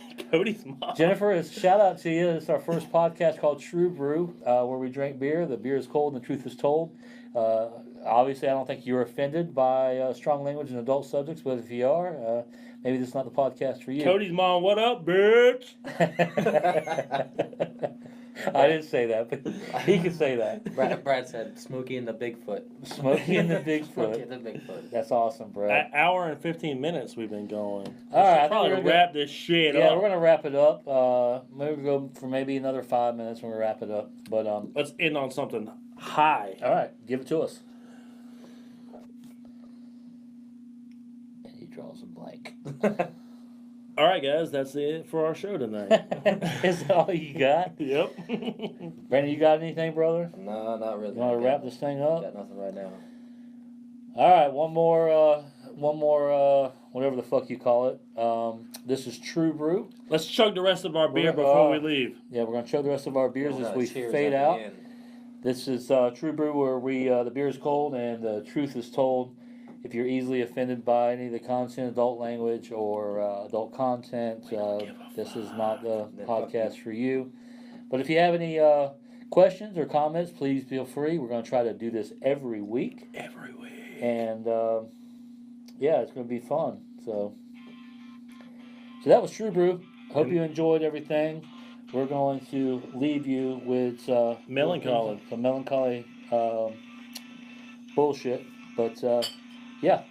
mom. Jennifer, shout out to you. It's our first podcast called True Brew, where we drink beer. The beer is cold and the truth is told. Obviously, I don't think you're offended by strong language and adult subjects, but if you are, maybe this is not the podcast for you. Cody's mom, what up, bitch? I didn't say that, but he can say that. Brad said Smokey and the Bigfoot. Smokey and the Smokey and Bigfoot. the Bigfoot. That's awesome, bro. An hour and 15 minutes we've been going. All right, I think Probably we're gonna wrap this shit Yeah, up. we're gonna wrap it up. Maybe we'll go for maybe another 5 minutes when we wrap it up. But Let's end on something high. all right, give it to us. And he draws a blank. All right, guys, that's it for our show tonight. Is that all you got? Yep. Brandon, you got anything, brother? No, not really. You want to wrap this thing up? Got nothing right now. All right, one more, whatever the fuck you call it. This is True Brew. Let's chug the rest of our beer We're- before we leave. Yeah, we're gonna show the rest of our beers as we Cheers fade at the out. end. This is True Brew, where we the beer is cold and the truth is told. If you're easily offended by any of the content, adult language or adult content, this is not the podcast for you. But if you have any questions or comments, please feel free. We're going to try to do this every week. Every week. And yeah, it's going to be fun. So that was True Brew. Hope you enjoyed everything. We're going to leave you with Melancholy. Some melancholy bullshit. But yeah.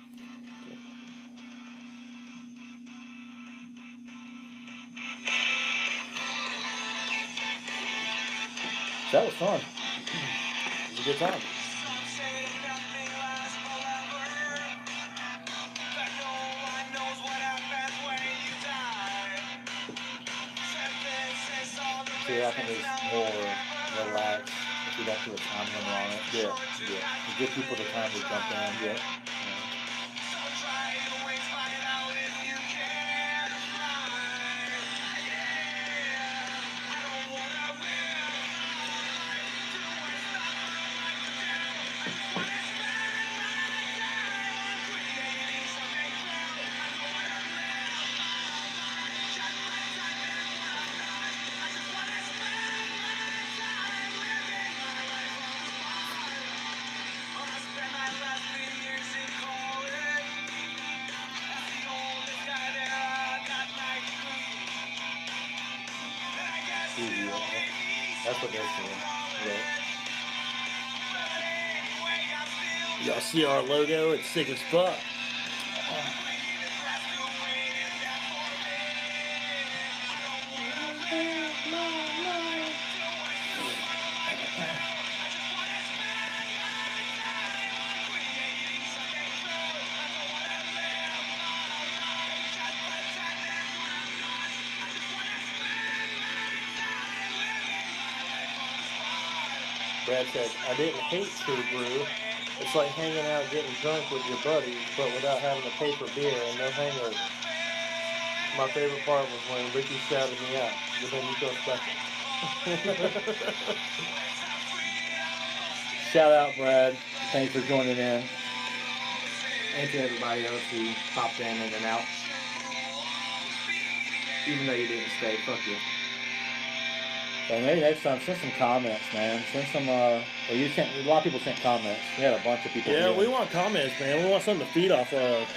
That was fun. It was a good time. See, I think it's more relaxed if you don't do a time limit on it. Yeah. You give people the time to jump in. Yeah. That's what they're saying. Y'all see our logo? It's sick as fuck. Brad said, I didn't hate True Brew. It's like hanging out getting drunk with your buddies, but without having to pay for beer and no hangover. My favorite part was when Ricky shouted me out. You made me feel special. Shout out, Brad. Thanks for joining in. And to everybody else who popped in and out. Even though you didn't stay, fuck you. And maybe next time, send some comments, man. Send some, a lot of people sent comments. We had a bunch of people. Yeah, doing we it. want comments, man. We want something to feed off of.